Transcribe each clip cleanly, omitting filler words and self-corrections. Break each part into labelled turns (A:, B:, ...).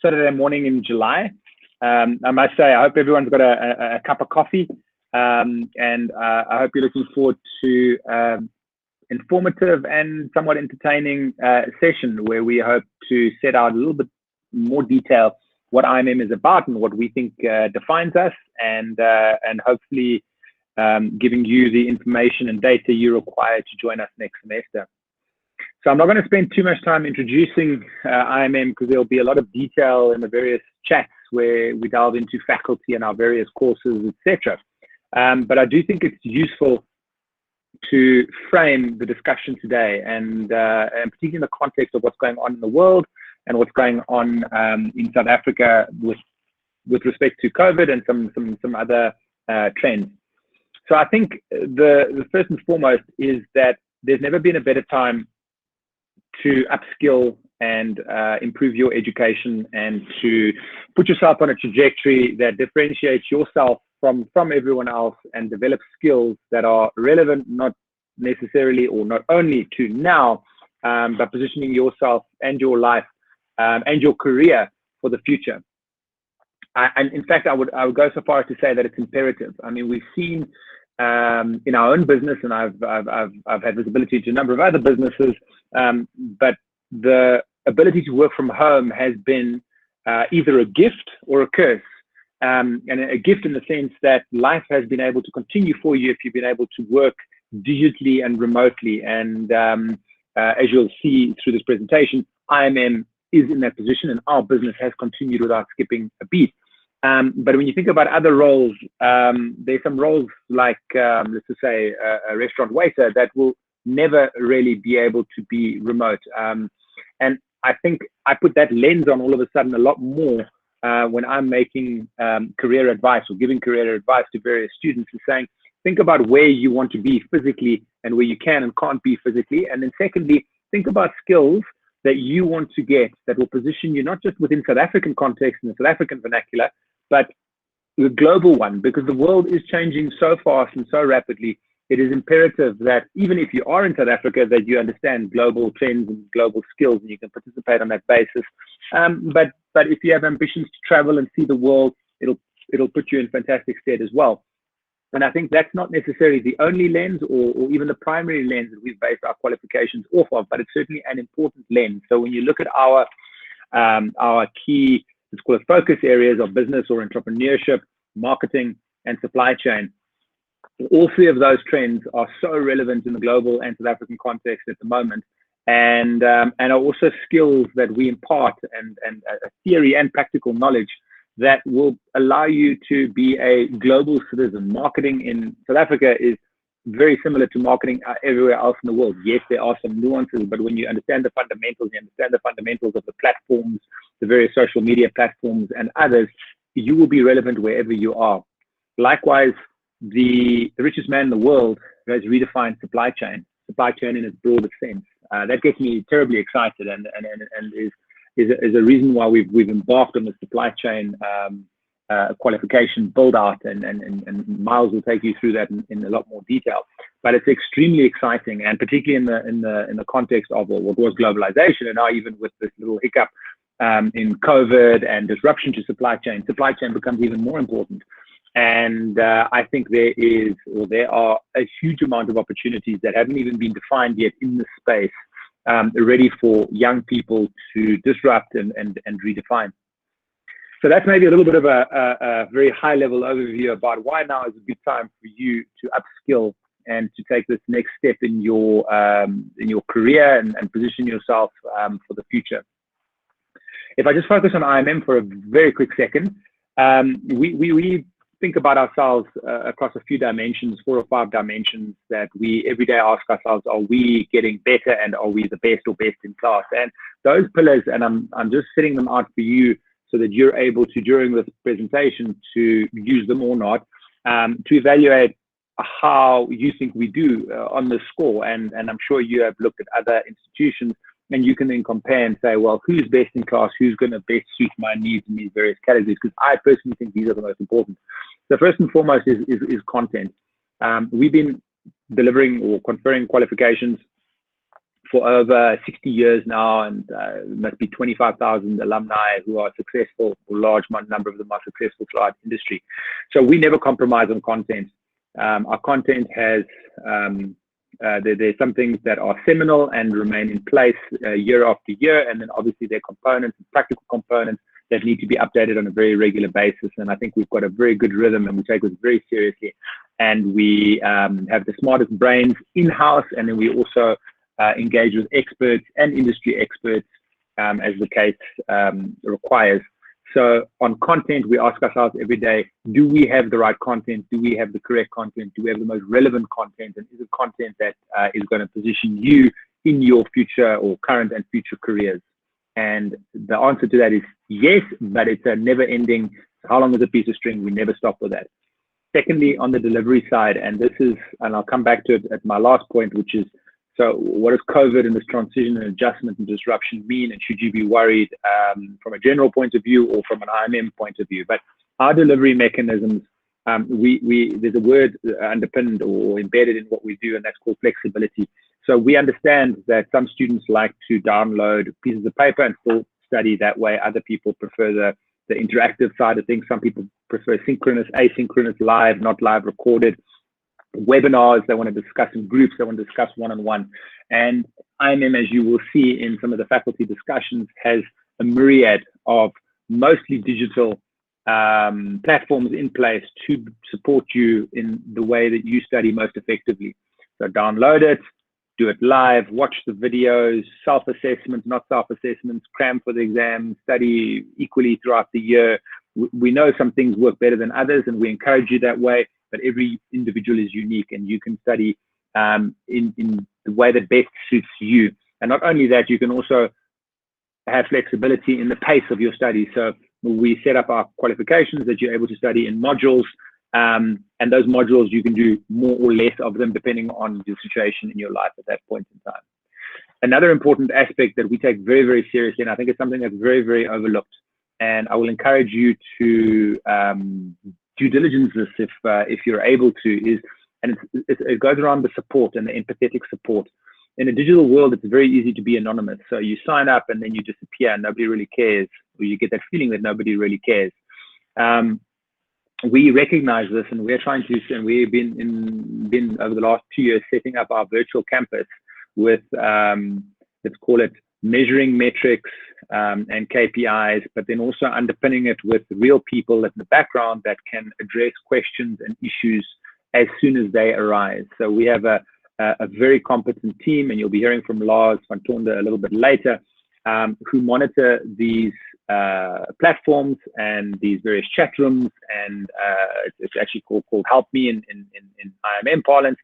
A: Saturday morning in July. I must say, I hope everyone's got a cup of coffee, and I hope you're looking forward to informative and somewhat entertaining session where we hope to set out a little bit more detail what IMM is about and what we think defines us, and hopefully giving you the information and data you require to join us next semester. So I'm not going to spend too much time introducing IMM because there'll be a lot of detail in the various chats where we delve into faculty and our various courses, etc. But I do think it's useful to frame the discussion today, and particularly in the context of what's going on in the world and what's going on in South Africa with respect to COVID and some other trends. So I think the first and foremost is that there's never been a better time to upskill and improve your education and to put yourself on a trajectory that differentiates yourself from everyone else and develop skills that are relevant, not necessarily or not only to now, but positioning yourself and your life and your career for the future. And in fact, I would go so far as to say that it's imperative. I mean, we've seen in our own business, and I've had visibility to a number of other businesses, but the ability to work from home has been either a gift or a curse. And a gift in the sense that life has been able to continue for you if you've been able to work digitally and remotely. And as you'll see through this presentation, IMM is in that position, and our business has continued without skipping a beat. But when you think about other roles, there's some roles like, let's just say, a restaurant waiter that will never really be able to be remote. And I think I put that lens on all of a sudden a lot more when I'm making career advice or giving career advice to various students, and saying, think about where you want to be physically and where you can and can't be physically. And then secondly, think about skills that you want to get that will position you not just within South African context and the South African vernacular, but the global one, because the world is changing so fast and so rapidly. It is imperative that even if you are in South Africa, that you understand global trends and global skills, and you can participate on that basis. But if you have ambitions to travel and see the world, it'll put you in fantastic stead as well. And I think that's not necessarily the only lens or even the primary lens that we've based our qualifications off of, but it's certainly an important lens. So when you look at our key, let's call it focus areas of business or entrepreneurship, marketing, and supply chain, all three of those trends are so relevant in the global and South African context at the moment, and are also skills that we impart and a theory and practical knowledge that will allow you to be a global citizen. Marketing in South Africa is very similar to marketing everywhere else in the world. Yes, there are some nuances, but when you understand the fundamentals, you understand the fundamentals of the platforms, the various social media platforms and others, you will be relevant wherever you are. Likewise, the richest man in the world has redefined supply chain in its broadest sense. That gets me terribly excited and is a reason why we've embarked on the supply chain qualification build out, and Miles will take you through that in a lot more detail. But it's extremely exciting, and particularly in the context of what was globalization, and now even with this little hiccup in COVID and disruption to supply chain becomes even more important. And I think there are a huge amount of opportunities that haven't even been defined yet in this space, ready for young people to disrupt and redefine. So that's maybe a little bit of a very high level overview about why now is a good time for you to upskill and to take this next step in your career and position yourself for the future. If I just focus on IMM for a very quick second, we think about ourselves across a few dimensions, 4 or 5 dimensions that we every day ask ourselves: are we getting better, and are we the best or best in class? And those pillars, and I'm just setting them out for you so that you're able to, during this presentation, to use them or not, to evaluate how you think we do on this score. And I'm sure you have looked at other institutions, and you can then compare and say, well, who's best in class, who's going to best suit my needs in these various categories, because I personally think these are the most important. So first and foremost is content. We've been delivering or conferring qualifications for over 60 years now, and must be 25,000 alumni who are successful, a large number of them are successful throughout industry. So we never compromise on content. Our content has, there's some things that are seminal and remain in place year after year, and then obviously there are components, practical components that need to be updated on a very regular basis. And I think we've got a very good rhythm, and we take this very seriously. And we have the smartest brains in-house, and then we also engage with experts and industry experts as the case requires. So on content, we ask ourselves every day, do we have the right content? Do we have the correct content? Do we have the most relevant content? And is it content that is going to position you in your future or current and future careers? And the answer to that is yes, but it's a never ending, how long is a piece of string? We never stop with that. Secondly, on the delivery side, and this is, and I'll come back to it at my last point, which is, so what does COVID and this transition and adjustment and disruption mean? And should you be worried from a general point of view or from an IMM point of view? But our delivery mechanisms, there's a word underpinned or embedded in what we do, and that's called flexibility. So we understand that some students like to download pieces of paper and still study that way. Other people prefer the interactive side of things. Some people prefer synchronous, asynchronous, live, not live, recorded. Webinars, they want to discuss in groups, they want to discuss one-on-one. And IMM, as you will see in some of the faculty discussions, has a myriad of mostly digital platforms in place to support you in the way that you study most effectively. So download it, do it live, watch the videos, self-assessments, not self-assessments, cram for the exam, study equally throughout the year. We know some things work better than others, and we encourage you that way, but every individual is unique, and you can study in the way that best suits you. And not only that, you can also have flexibility in the pace of your study. So we set up our qualifications that you're able to study in modules, and those modules, you can do more or less of them depending on the situation in your life at that point in time. Another important aspect that we take very, very seriously, and I think it's something that's very, very overlooked, and I will encourage you to due diligence this if you're able to, is, and it goes around the support and the empathetic support. In a digital world, it's very easy to be anonymous. So you sign up and then you disappear and nobody really cares, or you get that feeling that nobody really cares. We recognize this, and we're trying to, and we've been over the last 2 years setting up our virtual campus with, let's call it, measuring metrics and KPIs, but then also underpinning it with real people in the background that can address questions and issues as soon as they arise. So we have a very competent team, and you'll be hearing from Lars van Tonde a little bit later, who monitor these platforms and these various chat rooms, and it's actually called Help Me in IMM parlance.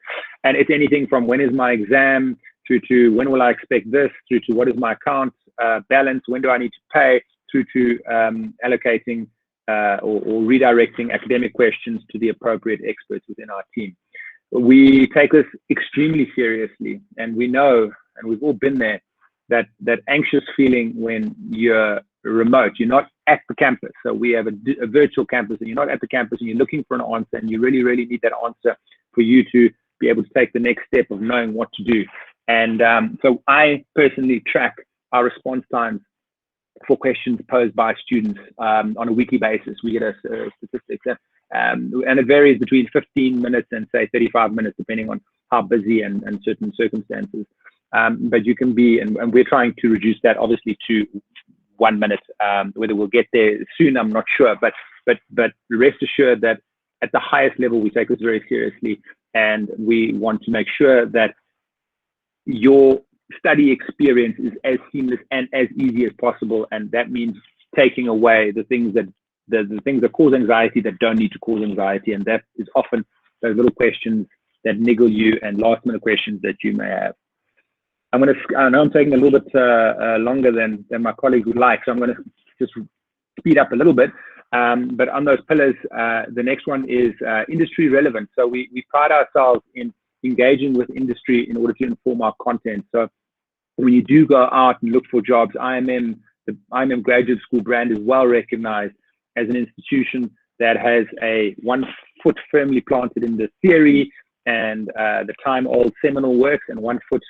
A: And it's anything from when is my exam, through to when will I expect this, through to what is my account balance, when do I need to pay, through to allocating or redirecting academic questions to the appropriate experts within our team. We take this extremely seriously, and we know, and we've all been there, that anxious feeling when you're remote, you're not at the campus. So we have a virtual campus, and you're not at the campus, and you're looking for an answer, and you really, really need that answer for you to be able to take the next step of knowing what to do. And so I personally track our response times for questions posed by students on a weekly basis. We get a statistics, and it varies between 15 minutes and say 35 minutes, depending on how busy and certain circumstances. But you can be, and we're trying to reduce that obviously to 1 minute. Whether we'll get there soon, I'm not sure, but rest assured that at the highest level, we take this very seriously, and we want to make sure that your study experience is as seamless and as easy as possible. And that means taking away the things that cause anxiety that don't need to cause anxiety. And that is often those little questions that niggle you and last minute questions that you may have. I know I'm taking a little bit longer than my colleague would like, so I'm going to just speed up a little bit. But on those pillars, the next one is industry relevant. So we pride ourselves in engaging with industry in order to inform our content. So when you do go out and look for jobs, the IMM Graduate School brand is well recognized as an institution that has one foot firmly planted in the theory and the time-old seminal works, and 1 foot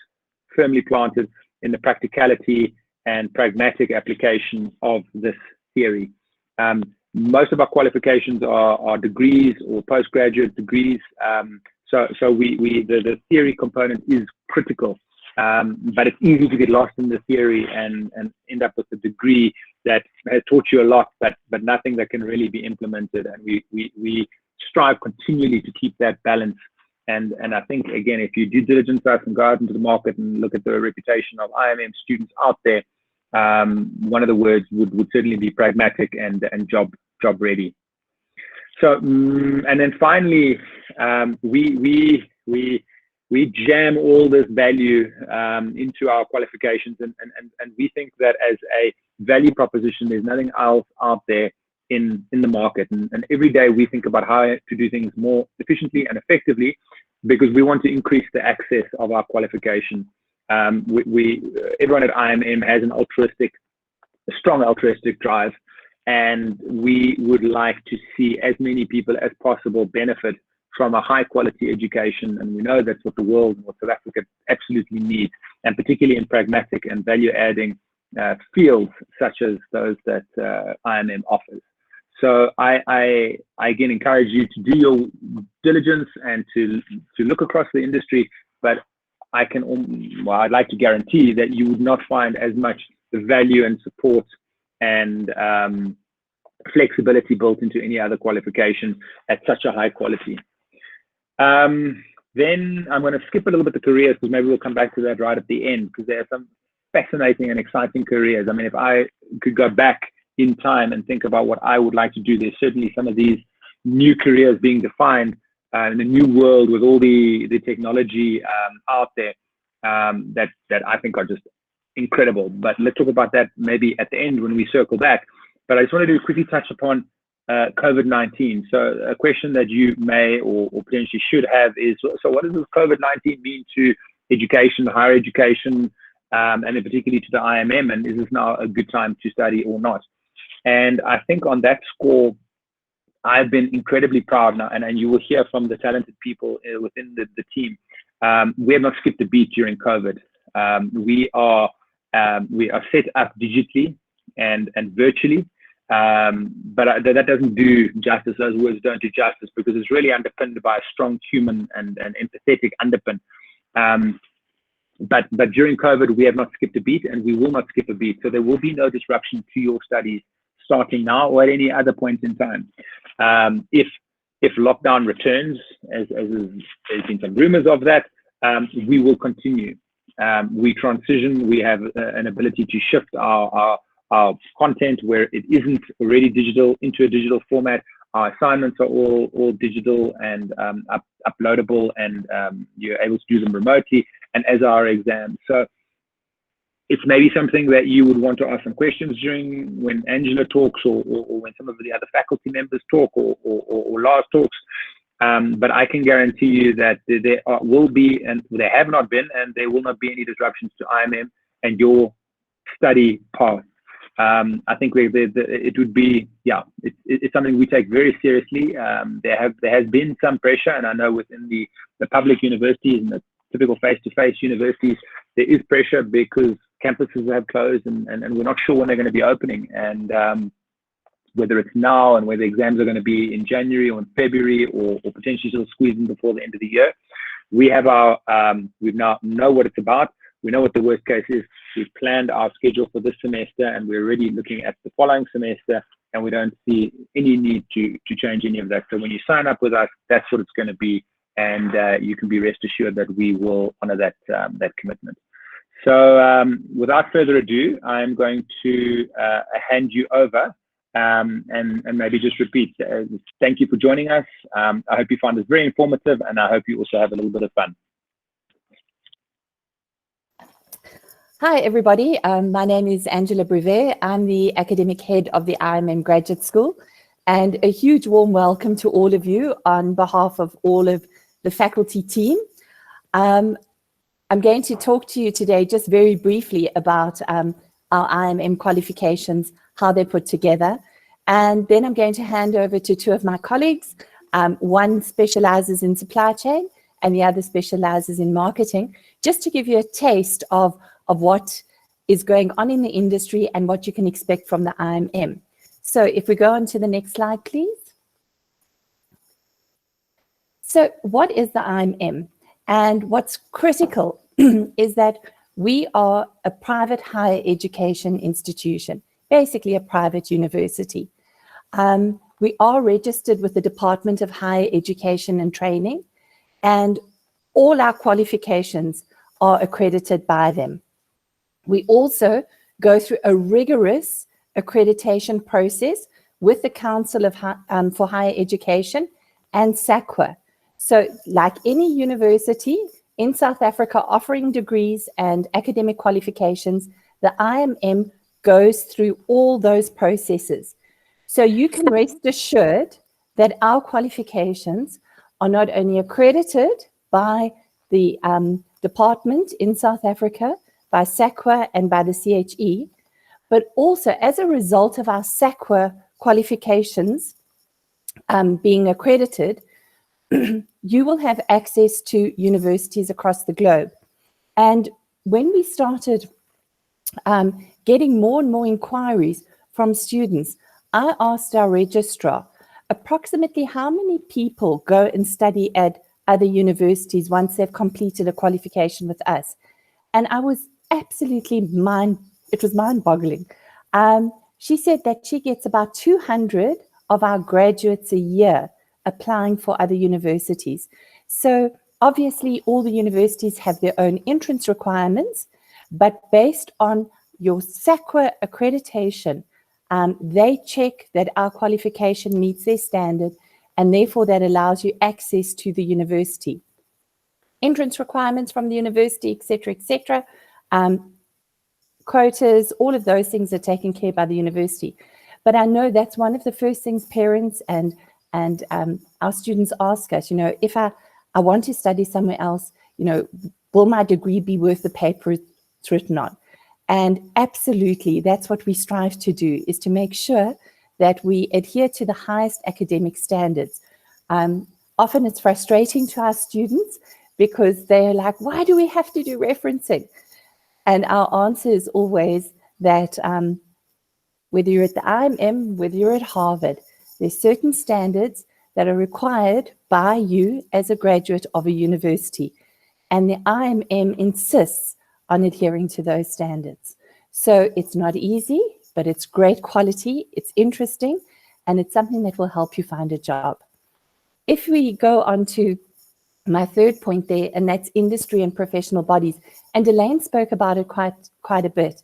A: firmly planted in the practicality and pragmatic application of this theory. Most of our qualifications are degrees or postgraduate degrees. So the theory component is critical, but it's easy to get lost in the theory and end up with a degree that has taught you a lot, but nothing that can really be implemented. And we strive continually to keep that balance. And I think, again, if you do diligence us and go out into the market and look at the reputation of IMM students out there, one of the words would certainly be pragmatic and job ready. So, and then finally, we jam all this value into our qualifications, and we think that as a value proposition, there's nothing else out there in the market. And every day we think about how to do things more efficiently and effectively, because we want to increase the access of our qualification. Everyone at IMM has a strong altruistic drive, and we would like to see as many people as possible benefit from a high quality education. And we know that's what the world and what South Africa absolutely needs, and particularly in pragmatic and value adding fields such as those that IMM offers. So I again encourage you to do your diligence and to look across the industry, but I'd like to guarantee that you would not find as much value and support and flexibility built into any other qualification at such a high quality. Then I'm going to skip a little bit the careers, because maybe we'll come back to that right at the end, because there are some fascinating and exciting careers. I mean, if I could go back in time and think about what I would like to do, there's certainly some of these new careers being defined in the new world with all the technology out there that I think are just incredible. But let's talk about that maybe at the end when we circle back. But I just wanted to quickly touch upon COVID-19. So a question that you may or potentially should have is, so what does this COVID-19 mean to education, higher education, and then particularly to the IMM, and is this now a good time to study or not? And I think on that score, I've been incredibly proud now, and you will hear from the talented people within the team. We have not skipped a beat during COVID. We are set up digitally and virtually, but that doesn't do justice. Those words don't do justice, because it's really underpinned by a strong human and empathetic underpin. But during COVID, we have not skipped a beat, and we will not skip a beat. So there will be no disruption to your studies starting now or at any other point in time. If lockdown returns, as there's been some rumors of that, we will continue. We transition. We have an ability to shift our content where it isn't already digital into a digital format. Our assignments are all digital and uploadable, and you're able to do them remotely, and as are our exams. So it's maybe something that you would want to ask some questions during when Angela talks, or when some of the other faculty members talk, or Lars talks. But I can guarantee you that there will be, and there have not been, and there will not be any disruptions to IMM and your study path. I think it would be, it's something we take very seriously. There has been some pressure, and I know within the public universities and the typical face-to-face universities, there is pressure because campuses have closed, and we're not sure when they're going to be opening, and whether it's now and whether exams are going to be in January or in February, or potentially still squeezing before the end of the year. We have we now know what it's about. We know what the worst case is. We've planned our schedule for this semester, and we're already looking at the following semester, and we don't see any need to change any of that. So when you sign up with us, that's what it's going to be, and you can be rest assured that we will honor that commitment. So without further ado, I'm going to hand you over and maybe just repeat. Thank you for joining us. I hope you found this very informative, and I hope you also have a little bit of fun.
B: Hi, everybody. My name is Angela Brevet. I'm the academic head of the IMM Graduate School, and a huge warm welcome to all of you on behalf of all of the faculty team. I'm going to talk to you today just very briefly about our IMM qualifications, how they're put together, and then I'm going to hand over to two of my colleagues. One specializes in supply chain, and the other specializes in marketing, just to give you a taste of what is going on in the industry and what you can expect from the IMM. So if we go on to the next slide, please. So what is the IMM? And what's critical is that we are a private higher education institution, basically a private university. We are registered with the Department of Higher Education and Training, and all our qualifications are accredited by them. We also go through a rigorous accreditation process with the Council for Higher Education and SAQA. So like any university in South Africa offering degrees and academic qualifications, the IMM goes through all those processes. So you can rest assured that our qualifications are not only accredited by the department in South Africa, by SAQA and by the CHE, but also as a result of our SAQA qualifications being accredited, you will have access to universities across the globe. And when we started getting more and more inquiries from students, I asked our registrar approximately how many people go and study at other universities once they've completed a qualification with us. And I was absolutely it was mind-boggling. She said that she gets about 200 of our graduates a year applying for other universities. So obviously all the universities have their own entrance requirements, but based on your SAQA accreditation, they check that our qualification meets their standard, and therefore that allows you access to the university. Entrance requirements from the university, etc., quotas, all of those things are taken care by the university. But I know that's one of the first things parents and our students ask us, if I want to study somewhere else, will my degree be worth the paper it's written on? And absolutely, that's what we strive to do, is to make sure that we adhere to the highest academic standards. Often it's frustrating to our students because they're like, why do we have to do referencing? And our answer is always that whether you're at the IMM, whether you're at Harvard, there's certain standards that are required by you as a graduate of a university. And the IMM insists on adhering to those standards. So it's not easy, but it's great quality, it's interesting, and it's something that will help you find a job. If we go on to my third point there, and that's industry and professional bodies, and Elaine spoke about it quite a bit.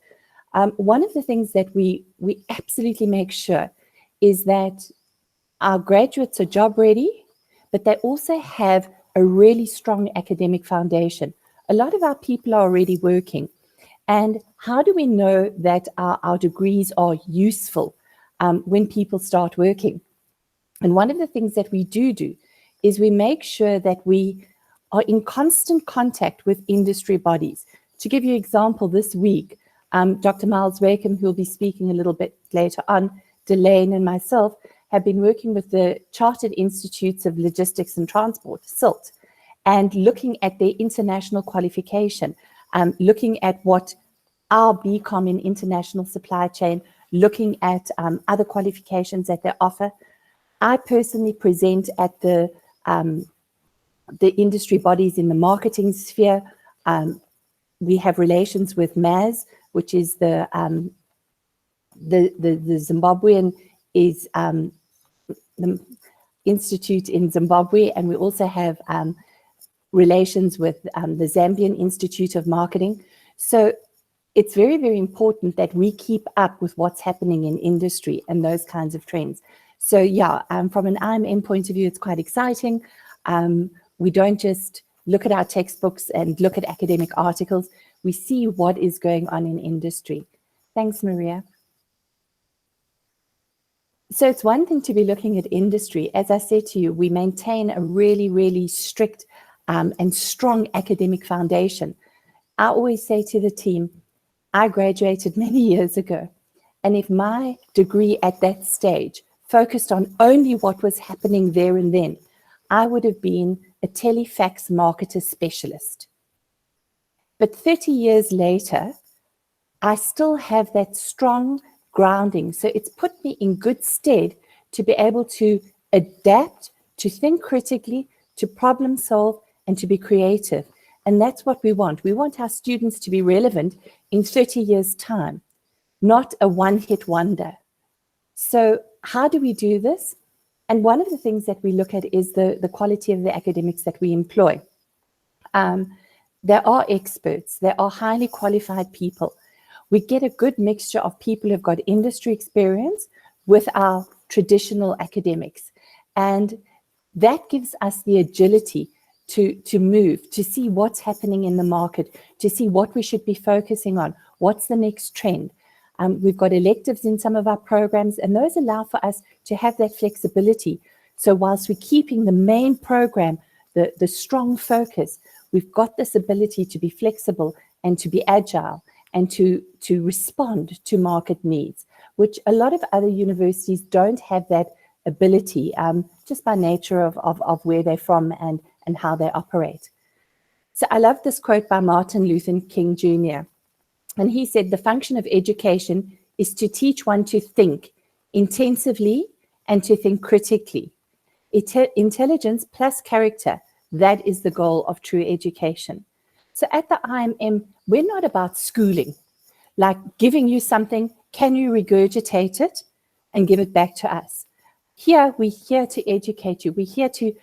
B: One of the things that we absolutely make sure is that our graduates are job ready, but they also have a really strong academic foundation. A lot of our people are already working. And how do we know that our degrees are useful when people start working? And one of the things that we do is we make sure that we are in constant contact with industry bodies. To give you an example, this week, Dr. Miles Wakeham, who will be speaking a little bit later on, Delane and myself have been working with the Chartered Institutes of Logistics and Transport, CILT, and looking at their international qualification, looking at what our BCom in international supply chain, looking at other qualifications that they offer. I personally present at the industry bodies in the marketing sphere. We have relations with MAS, which is the Zimbabwean is the institute in Zimbabwe, and we also have relations with the Zambian Institute of Marketing. So it's very, very important that we keep up with what's happening in industry and those kinds of trends. So yeah, from an IMM point of view, it's quite exciting. We don't just look at our textbooks and look at academic articles. We see what is going on in industry. Thanks, Maria. So it's one thing to be looking at industry. As I said to you, we maintain a really, really strict and strong academic foundation. I always say to the team, I graduated many years ago, and if my degree at that stage focused on only what was happening there and then, I would have been a telefax marketer specialist. But 30 years later, I still have that strong grounding. So it's put me in good stead to be able to adapt, to think critically, to problem solve, and to be creative. And that's what we want. We want our students to be relevant in 30 years' time, not a one-hit wonder. So how do we do this? And one of the things that we look at is the quality of the academics that we employ. There are experts, there are highly qualified people. We get a good mixture of people who've got industry experience with our traditional academics. And that gives us the agility to move, to see what's happening in the market, to see what we should be focusing on, what's the next trend. We've got electives in some of our programs, and those allow for us to have that flexibility. So whilst we're keeping the main program, the strong focus, we've got this ability to be flexible and to be agile and to respond to market needs, which a lot of other universities don't have that ability, just by nature of where they're from and how they operate. So I love this quote by Martin Luther King Jr. And he said, the function of education is to teach one to think intensively and to think critically. Intelligence plus character, that is the goal of true education. So at the IMM, we're not about schooling, like giving you something, can you regurgitate it and give it back to us? Here, we're here to educate you. We're here to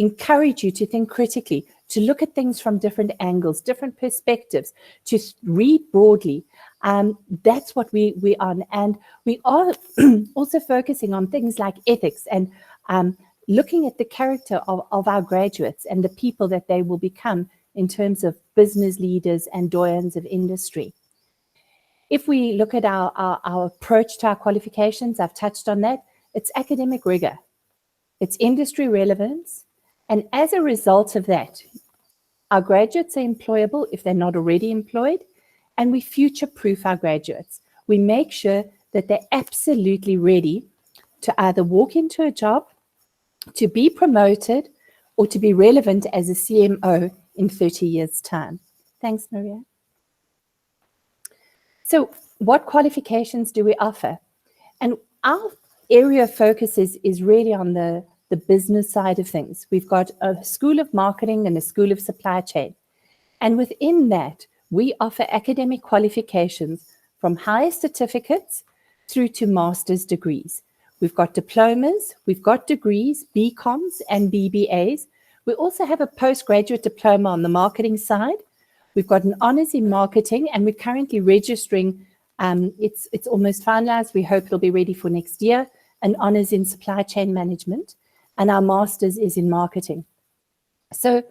B: encourage you to think critically, to look at things from different angles, different perspectives, to read broadly. That's what we are. And we are also focusing on things like ethics and looking at the character of our graduates and the people that they will become in terms of business leaders and doyens of industry. If we look at our approach to our qualifications, I've touched on that, it's academic rigor, it's industry relevance, and as a result of that, our graduates are employable if they're not already employed, and we future-proof our graduates. We make sure that they're absolutely ready to either walk into a job, to be promoted, or to be relevant as a CMO in 30 years' time. Thanks, Maria. So what qualifications do we offer? And our area of focus is really on the business side of things. We've got a School of Marketing and a School of Supply Chain. And within that, we offer academic qualifications from higher certificates through to master's degrees. We've got diplomas, we've got degrees, BComs and BBAs. We also have a postgraduate diploma on the marketing side. We've got an honors in marketing, and we're currently registering, it's almost finalized, we hope it'll be ready for next year, an honors in supply chain management, and our master's is in marketing. So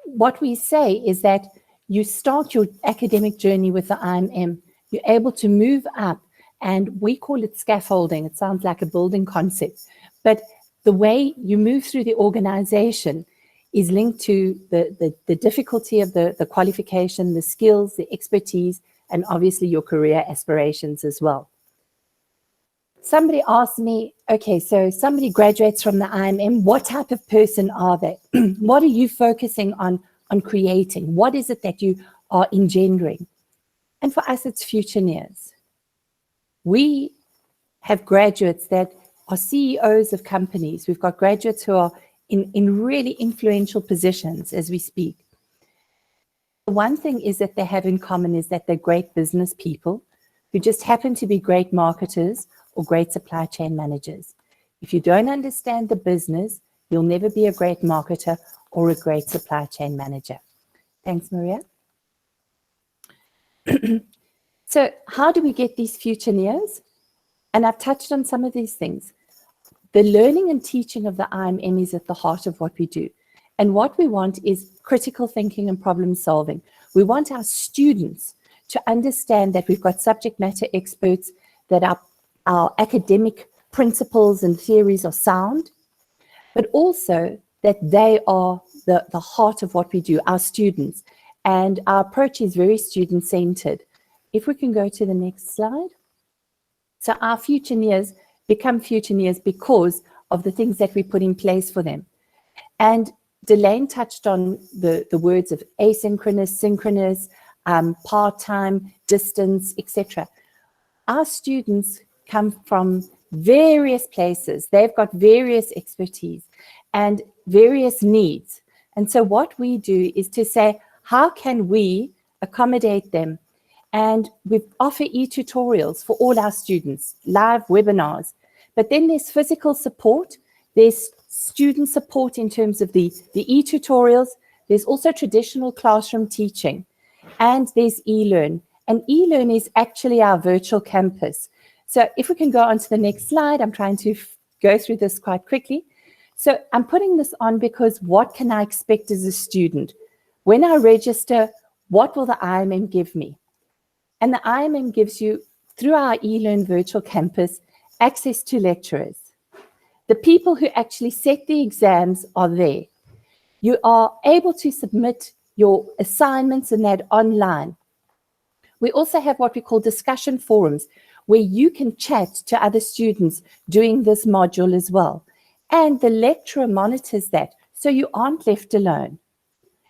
B: what we say is that you start your academic journey with the IMM, you're able to move up, and we call it scaffolding. It sounds like a building concept, but the way you move through the organization is linked to the difficulty of the qualification, the skills, the expertise, and obviously your career aspirations as well. Somebody asked me, okay, so somebody graduates from the IMM, what type of person are they? What are you focusing on creating? What is it that you are engendering? And for us, it's futureneers. We have graduates that are CEOs of companies. We've got graduates who are in really influential positions as we speak. The one thing is that they have in common is that they're great business people who just happen to be great marketers or great supply chain managers. If you don't understand the business, you'll never be a great marketer or a great supply chain manager. Thanks, Maria. So how do we get these futureneers? And I've touched on some of these things. The learning and teaching of the IMM is at the heart of what we do. And what we want is critical thinking and problem solving. We want our students to understand that we've got subject matter experts, that our academic principles and theories are sound, but also that they are the heart of what we do, our students. And our approach is very student-centered. If we can go to the next slide. So our futureneers become futureneers because of the things that we put in place for them. And Delane touched on the words of asynchronous, synchronous, part-time, distance, etc. Our students come from various places. They've got various expertise and various needs. And so what we do is to say, how can we accommodate them? And we offer e-tutorials for all our students, live webinars. But then there's physical support. There's student support in terms of the e-tutorials. There's also traditional classroom teaching. And there's eLearn. And eLearn is actually our virtual campus. So if we can go on to the next slide, I'm trying to go through this quite quickly. So I'm putting this on because what can I expect as a student? When I register, what will the IMM give me? And the IMM gives you, through our eLearn virtual campus, access to lecturers. The people who actually set the exams are there. You are able to submit your assignments and that online. We also have what we call discussion forums, where you can chat to other students doing this module as well. And the lecturer monitors that, so you aren't left alone.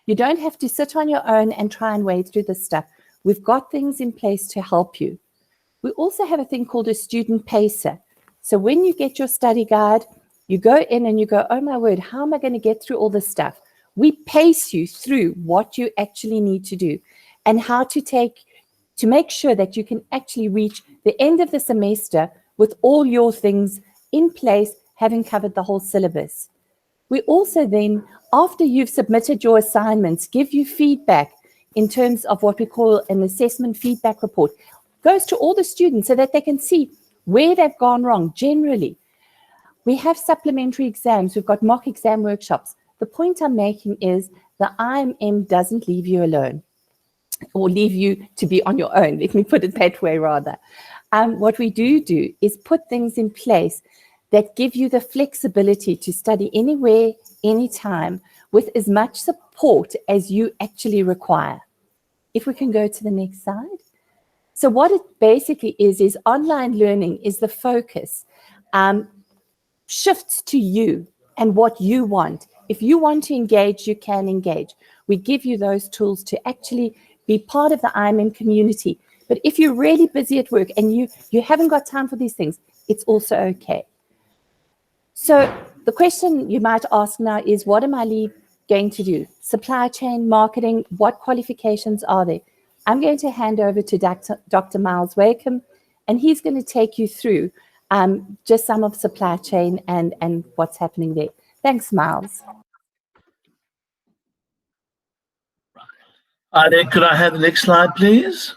B: You don't have to sit on your own and try and wade through this stuff. We've got things in place to help you. We also have a thing called a student pacer. So when you get your study guide, you go in and you go, oh my word, how am I going to get through all this stuff? We pace you through what you actually need to do and how to make sure that you can actually reach the end of the semester with all your things in place, having covered the whole syllabus. We also then, after you've submitted your assignments, give you feedback in terms of what we call an assessment feedback report. Goes to all the students so that they can see where they've gone wrong generally. We have supplementary exams. We've got mock exam workshops. The point I'm making is the IMM doesn't leave you alone or leave you to be on your own. Let me put it that way rather. What we do is put things in place that give you the flexibility to study anywhere, anytime, with as much support as you actually require. If we can go to the next slide. So what it basically is online learning is the focus. Shifts to you and what you want. If you want to engage, you can engage. We give you those tools to actually be part of the IMM community. But if you're really busy at work and you haven't got time for these things, it's also okay. So the question you might ask now is, what am I going to do? Supply chain, marketing, what qualifications are there? I'm going to hand over to Dr. Miles Wakeham, and he's going to take you through just some of supply chain and what's happening there. Thanks, Miles.
C: Could I have the next slide, please?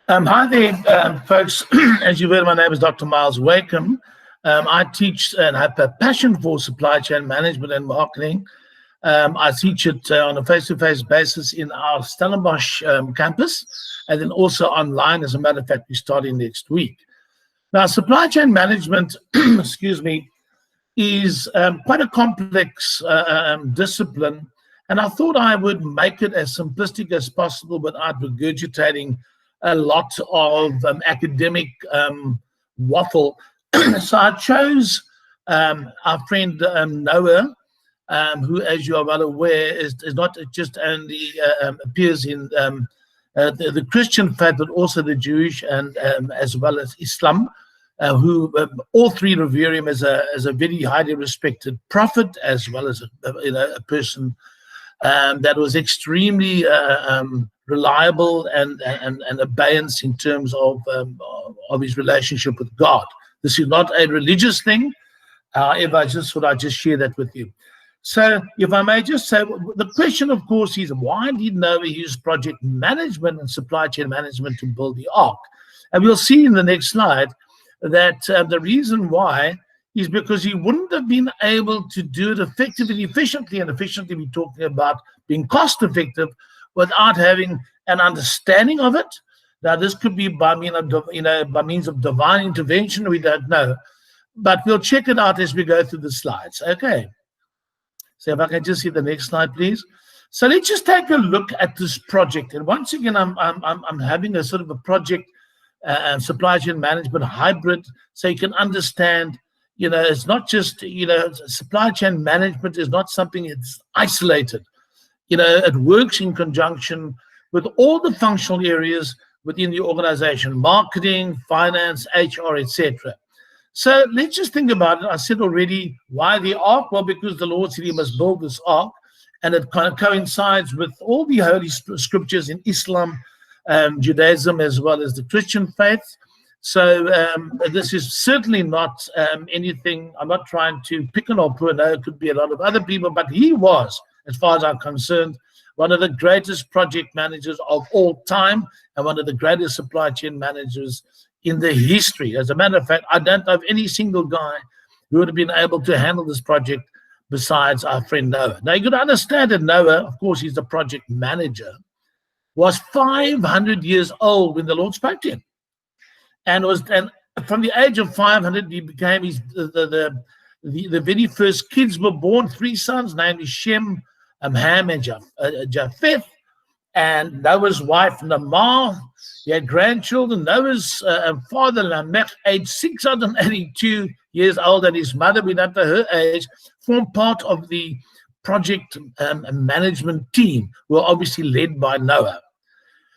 C: Hi there, folks. As you've heard, my name is Dr. Miles Wakeham. I teach and have a passion for supply chain management and marketing. I teach it on a face-to-face basis in our Stellenbosch campus, and then also online. As a matter of fact, we're starting next week. Now, supply chain management, excuse me, is quite a complex discipline, and I thought I would make it as simplistic as possible without regurgitating a lot of academic waffle. So I chose our friend Noah, who, as you are well aware, is not just only appears in the Christian faith, but also the Jewish and as well as Islam, who all three revere him as a very highly respected prophet, as well as a person that was extremely reliable and abeyance in terms of his relationship with God. This is not a religious thing. However, I just thought I'd just share that with you. So if I may just say, the question, of course, is why did Noah use project management and supply chain management to build the ark? And we'll see in the next slide that the reason why is because he wouldn't have been able to do it effectively, efficiently, and efficiently we're talking about being cost effective without having an understanding of it. Now, this could be by means of divine intervention. We don't know, but we'll check it out as we go through the slides. Okay. So if I can just see the next slide, please. So let's just take a look at this project. And once again, I'm having a sort of a project supply chain management hybrid, so you can understand, It's not just, supply chain management is not something it's isolated. It works in conjunction with all the functional areas within the organization: marketing, finance, HR, etc. So let's just think about it. I said already, why the ark? Well, because the Lord said he must build this ark, and it kind of coincides with all the holy scriptures in Islam, Judaism, as well as the Christian faith. So this is certainly not anything. I'm not trying to pick on poor Noah. It could be a lot of other people, but he was, as far as I'm concerned, one of the greatest project managers of all time and one of the greatest supply chain managers in the history. As a matter of fact, I don't know of any single guy who would have been able to handle this project besides our friend Noah. Now, you got to understand that Noah, of course, he's the project manager, was 500 years old when the Lord spoke to him. And from the age of 500, he became the very first kids were born, 3 sons, namely Shem, Ham, and Japheth. And Noah's wife, Namah, he had grandchildren. Noah's father, Lamech, aged 682 years old, and his mother, we don't know her age, formed part of the project management team, who were obviously led by Noah.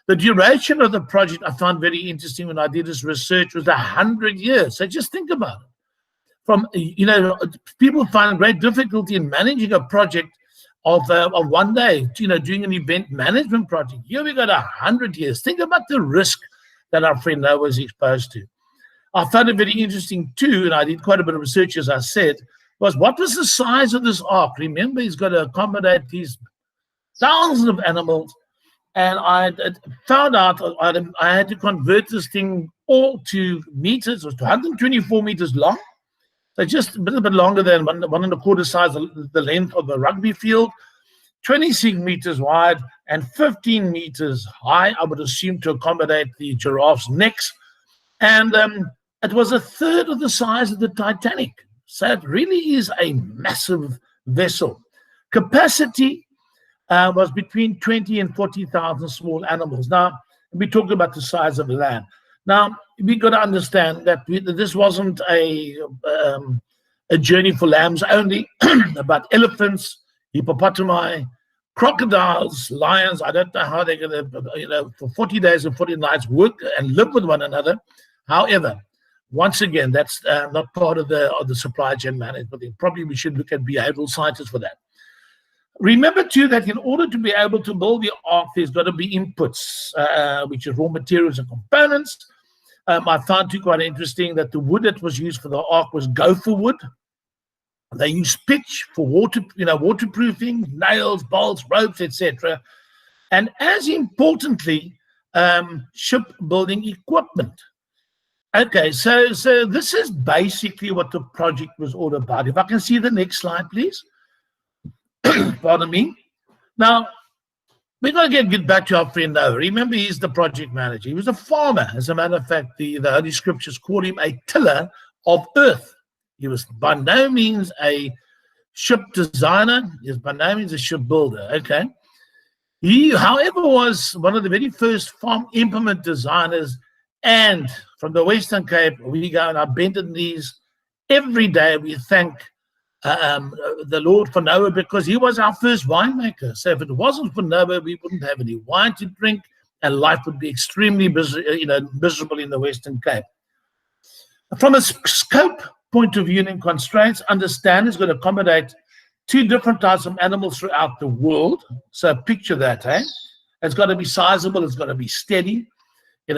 C: The duration of the project I found very interesting when I did this research was 100 years. So just think about it. From, people find great difficulty in managing a project of 1 day, doing an event management project. Here we got 100 years. Think about the risk that our friend Noah was exposed to. I found it very interesting too, and I did quite a bit of research, as I said, was what was the size of this ark? Remember, he's got to accommodate these thousands of animals. And I found out I had to convert this thing all to meters. It was 124 meters long. So just a little bit longer than 1.25 size the length of a rugby field, 26 meters wide, and 15 meters high, I would assume, to accommodate the giraffes' necks. And it was 1/3 of the size of the Titanic. So it really is a massive vessel. Capacity was between 20 and 40,000 small animals. Now, we talk about the size of land. Now, we got to understand that this wasn't a journey for lambs only, but elephants, hippopotami, crocodiles, lions. I don't know how they're going to, for 40 days and 40 nights work and live with one another. However, once again, that's not part of the supply chain management. Probably we should look at behavioral scientists for that. Remember, too, that in order to be able to build the ark, there's got to be inputs, which is raw materials and components. I found, too, quite interesting that the wood that was used for the ark was gopher wood. They used pitch for waterproofing, nails, bolts, ropes, etc. And as importantly, shipbuilding equipment. Okay, so this is basically what the project was all about. If I can see the next slide, please. Pardon me. Now, we're going to get back to our friend Noah. Remember, he's the project manager. He was a farmer. As a matter of fact, the Holy Scriptures call him a tiller of earth. He was by no means a ship designer. He was by no means a ship builder. Okay. He, however, was one of the very first farm implement designers. And from the Western Cape, we go on our bended knees every day. We thank the Lord for Noah, because he was our first winemaker. So if it wasn't for Noah, we wouldn't have any wine to drink, and life would be extremely miserable in the Western Cape. From a scope point of view and constraints, understand it's going to accommodate 2 different types of animals throughout the world. So picture that, eh? It's got to be sizable, it's got to be steady.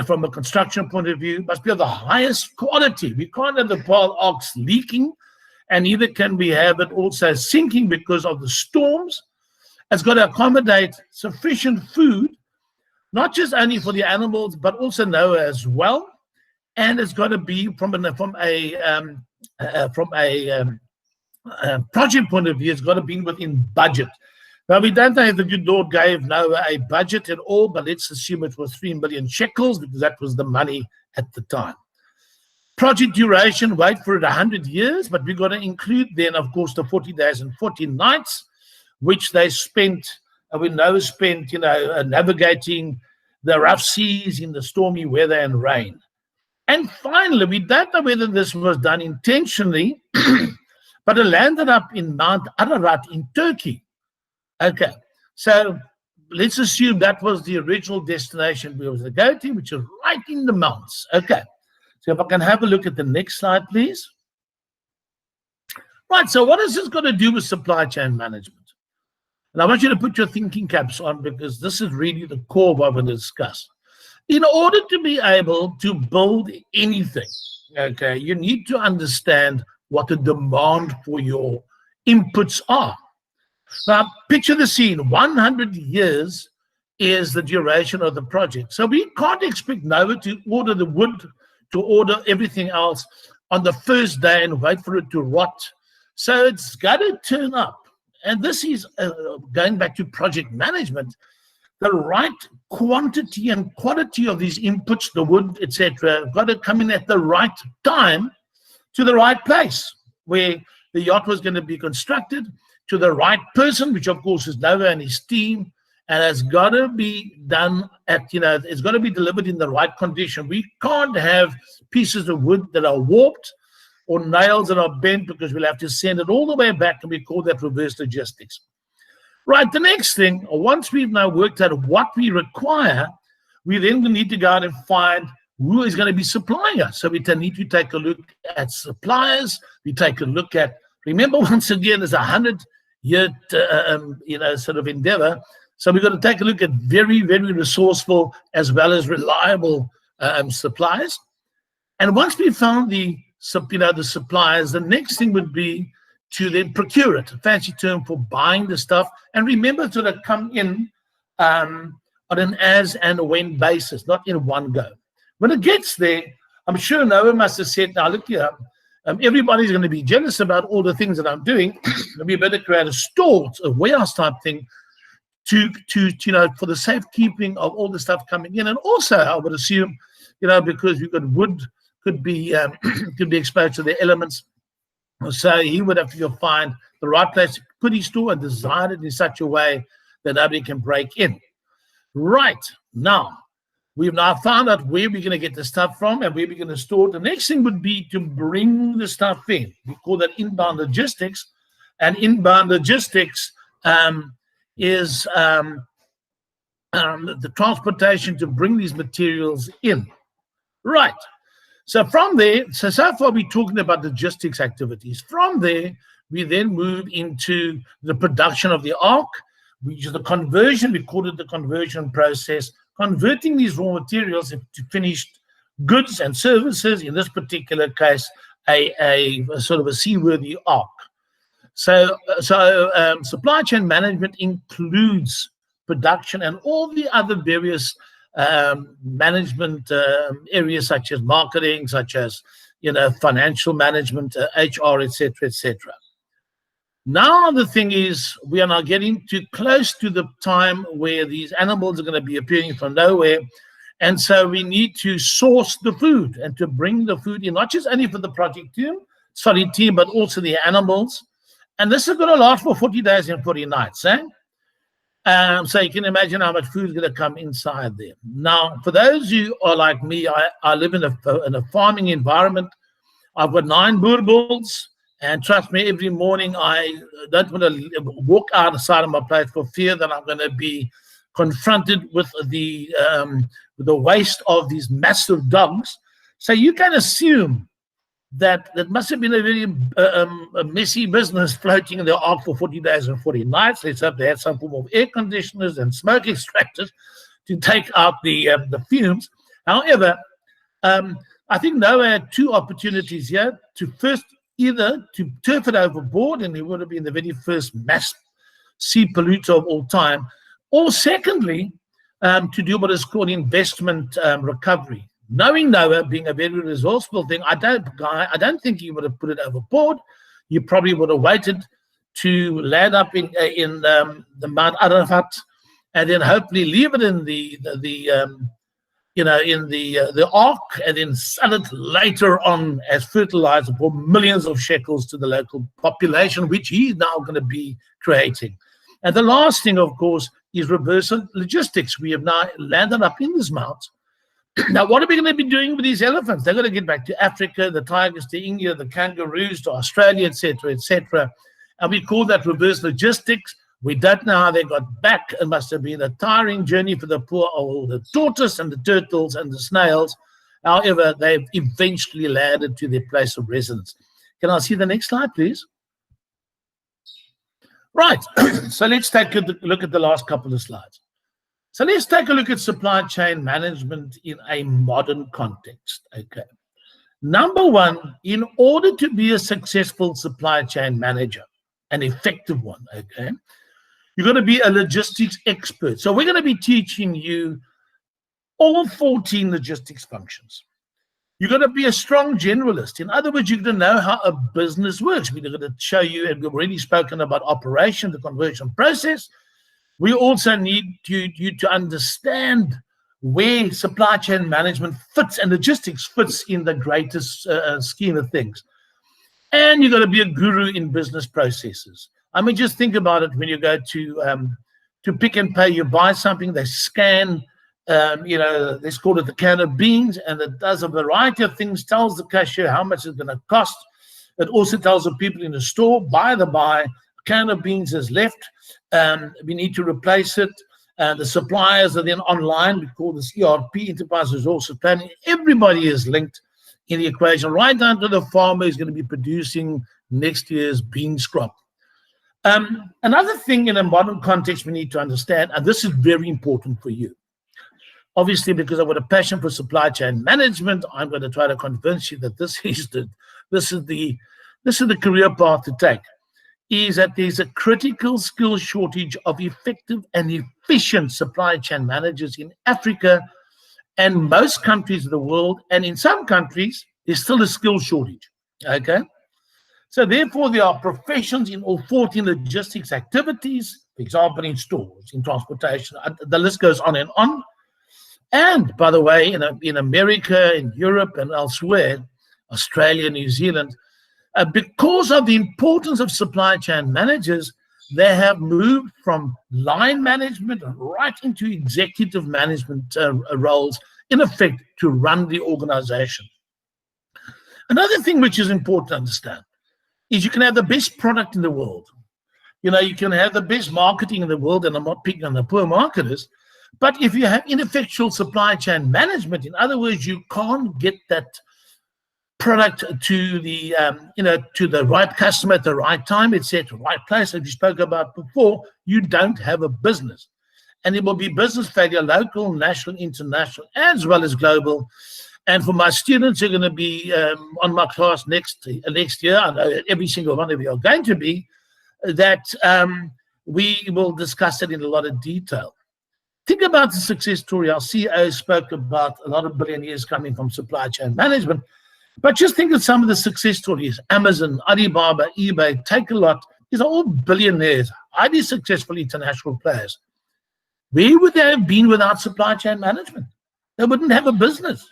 C: From a construction point of view, it must be of the highest quality. We can't have the pole ox leaking, and neither can we have it also sinking because of the storms. It's got to accommodate sufficient food, not just only for the animals, but also Noah as well. And it's got to be from a project point of view, it's got to be within budget. Now, we don't know if the good Lord gave Noah a budget at all, but let's assume it was 3 million shekels, because that was the money at the time. Project duration, wait for it 100 years, but we've got to include then, of course, the 40 days and 40 nights, which they spent, when Noah spent, navigating the rough seas in the stormy weather and rain. And finally, we don't know whether this was done intentionally, but it landed up in Mount Ararat in Turkey. Okay, so let's assume that was the original destination we were going to go to, which is right in the mountains. Okay, so if I can have a look at the next slide, please. Right, so what has this got to do with supply chain management? And I want you to put your thinking caps on, because this is really the core of what we're going to discuss. In order to be able to build anything, okay, you need to understand what the demand for your inputs are. Now, picture the scene. 100 years is the duration of the project. So we can't expect NOAA to order the wood, to order everything else on the first day and wait for it to rot. So it's got to turn up. And this is going back to project management. The right quantity and quality of these inputs, the wood, etc., got to come in at the right time to the right place where the yacht was going to be constructed, to the right person, which of course is NOAA and his team, and it's got to be done at, it's got to be delivered in the right condition. We can't have pieces of wood that are warped or nails that are bent, because we'll have to send it all the way back, and we call that reverse logistics. Right, the next thing, once we've now worked out what we require, we then need to go out and find who is going to be supplying us. So we need to take a look at suppliers. We take a look at, remember, once again, it's a 100-year, sort of endeavor. So we've got to take a look at very, very resourceful as well as reliable suppliers. And once we found the suppliers, the next thing would be to then procure it, a fancy term for buying the stuff. And remember to come in on an as and when basis, not in one go. When it gets there, I'm sure NOAA must have said, now look here, everybody's going to be jealous about all the things that I'm doing. We better create a store, a warehouse type thing to for the safekeeping of all the stuff coming in. And also, I would assume, because we've got wood could be exposed to the elements. So he would have to go find the right place to put his store and design it in such a way that nobody can break in. Right, now, we've now found out where we're going to get the stuff from and where we're going to store it. The next thing would be to bring the stuff in. We call that inbound logistics. And inbound logistics is the transportation to bring these materials in. Right. So from there, so far we're talking about logistics activities. From there, we then move into the production of the ark, which is the conversion. We call it the conversion process, converting these raw materials into finished goods and services. In this particular case, a sort of a seaworthy ark. So supply chain management includes production and all the other various management areas, such as marketing, such as financial management, HR, etc., etc. Now the thing is, we are now getting too close to the time where these animals are going to be appearing from nowhere, and so we need to source the food and to bring the food in, not just only for the project team, but also the animals. And this is going to last for 40 days and 40 nights, eh? So you can imagine how much food is going to come inside there. Now, for those who are like me, I live in a farming environment. I've got 9 boer bulls, and trust me, every morning I don't want to walk outside of my place for fear that I'm going to be confronted with the waste of these massive dogs. So you can assume that must have been a very a messy business floating in the ark for 40 days and 40 nights. Let's hope they had some form of air conditioners and smoke extractors to take out the fumes. However, I think NOAA had 2 opportunities here to first either to turf it overboard, and it would have been the very first mass sea polluter of all time, or secondly, to do what is called investment recovery. Knowing NOAA being a very resourceful thing, I don't think he would have put it overboard. You probably would have waited to land up in the Mount Ararat, and then hopefully leave it in the ark, and then sell it later on as fertilizer for millions of shekels to the local population, which he's now going to be creating. And the last thing, of course, is reverse logistics. We have now landed up in this mount, Now, what are we going to be doing with these elephants? They're going to get back to Africa, the tigers to India, the kangaroos to Australia, etc., etc. And we call that reverse logistics. We don't know how they got back. It must have been a tiring journey for the poor old, the tortoise and the turtles and the snails. However, they've eventually landed to their place of residence. Can I see the next slide, please? Right. So let's take a look at the last couple of slides. So let's take a look at supply chain management in a modern context. Okay. Number one, in order to be a successful supply chain manager, an effective one, okay, you're going to be a logistics expert. So we're going to be teaching you all 14 logistics functions. You're going to be a strong generalist. In other words, you're going to know how a business works. We're going to show you, and we've already spoken about operation, the conversion process. We also need you to understand where supply chain management fits and logistics fits in the greatest scheme of things. And you've got to be a guru in business processes. I mean, just think about it. When you go to Pick and Pay, you buy something, they scan, let's call it the can of beans, and it does a variety of things, tells the cashier how much it's going to cost. It also tells the people in the store, by the by, a can of beans is left. We need to replace it. The suppliers are then online. We call this ERP, Enterprise Resources Planning. Everybody is linked in the equation, right down to the farmer who's going to be producing next year's beans crop. Another thing in a modern context we need to understand, and this is very important for you, obviously, because I've got a passion for supply chain management, I'm going to try to convince you that this is the career path to take, is that there's a critical skill shortage of effective and efficient supply chain managers in Africa and most countries of the world, and in some countries, there's still a skill shortage, okay? So therefore, there are professions in all 14 logistics activities, for example, in stores, in transportation, the list goes on and on. And by the way, in America, in Europe, and elsewhere, Australia, New Zealand, because of the importance of supply chain managers, they have moved from line management right into executive management roles, in effect, to run the organization. Another thing which is important to understand is you can have the best product in the world. You can have the best marketing in the world, and I'm not picking on the poor marketers, but if you have ineffectual supply chain management, in other words, you can't get that product to the to the right customer at the right time, etc., right place, as we spoke about before, you don't have a business. And it will be business failure, local, national, international, as well as global. And for my students who are going to be on my class next year, I know every single one of you are going to be, that we will discuss it in a lot of detail. Think about the success story. Our CEO spoke about a lot of billionaires coming from supply chain management. But just think of some of the success stories. Amazon, Alibaba, eBay, Take-A-Lot. These are all billionaires, highly successful international players. Where would they have been without supply chain management? They wouldn't have a business.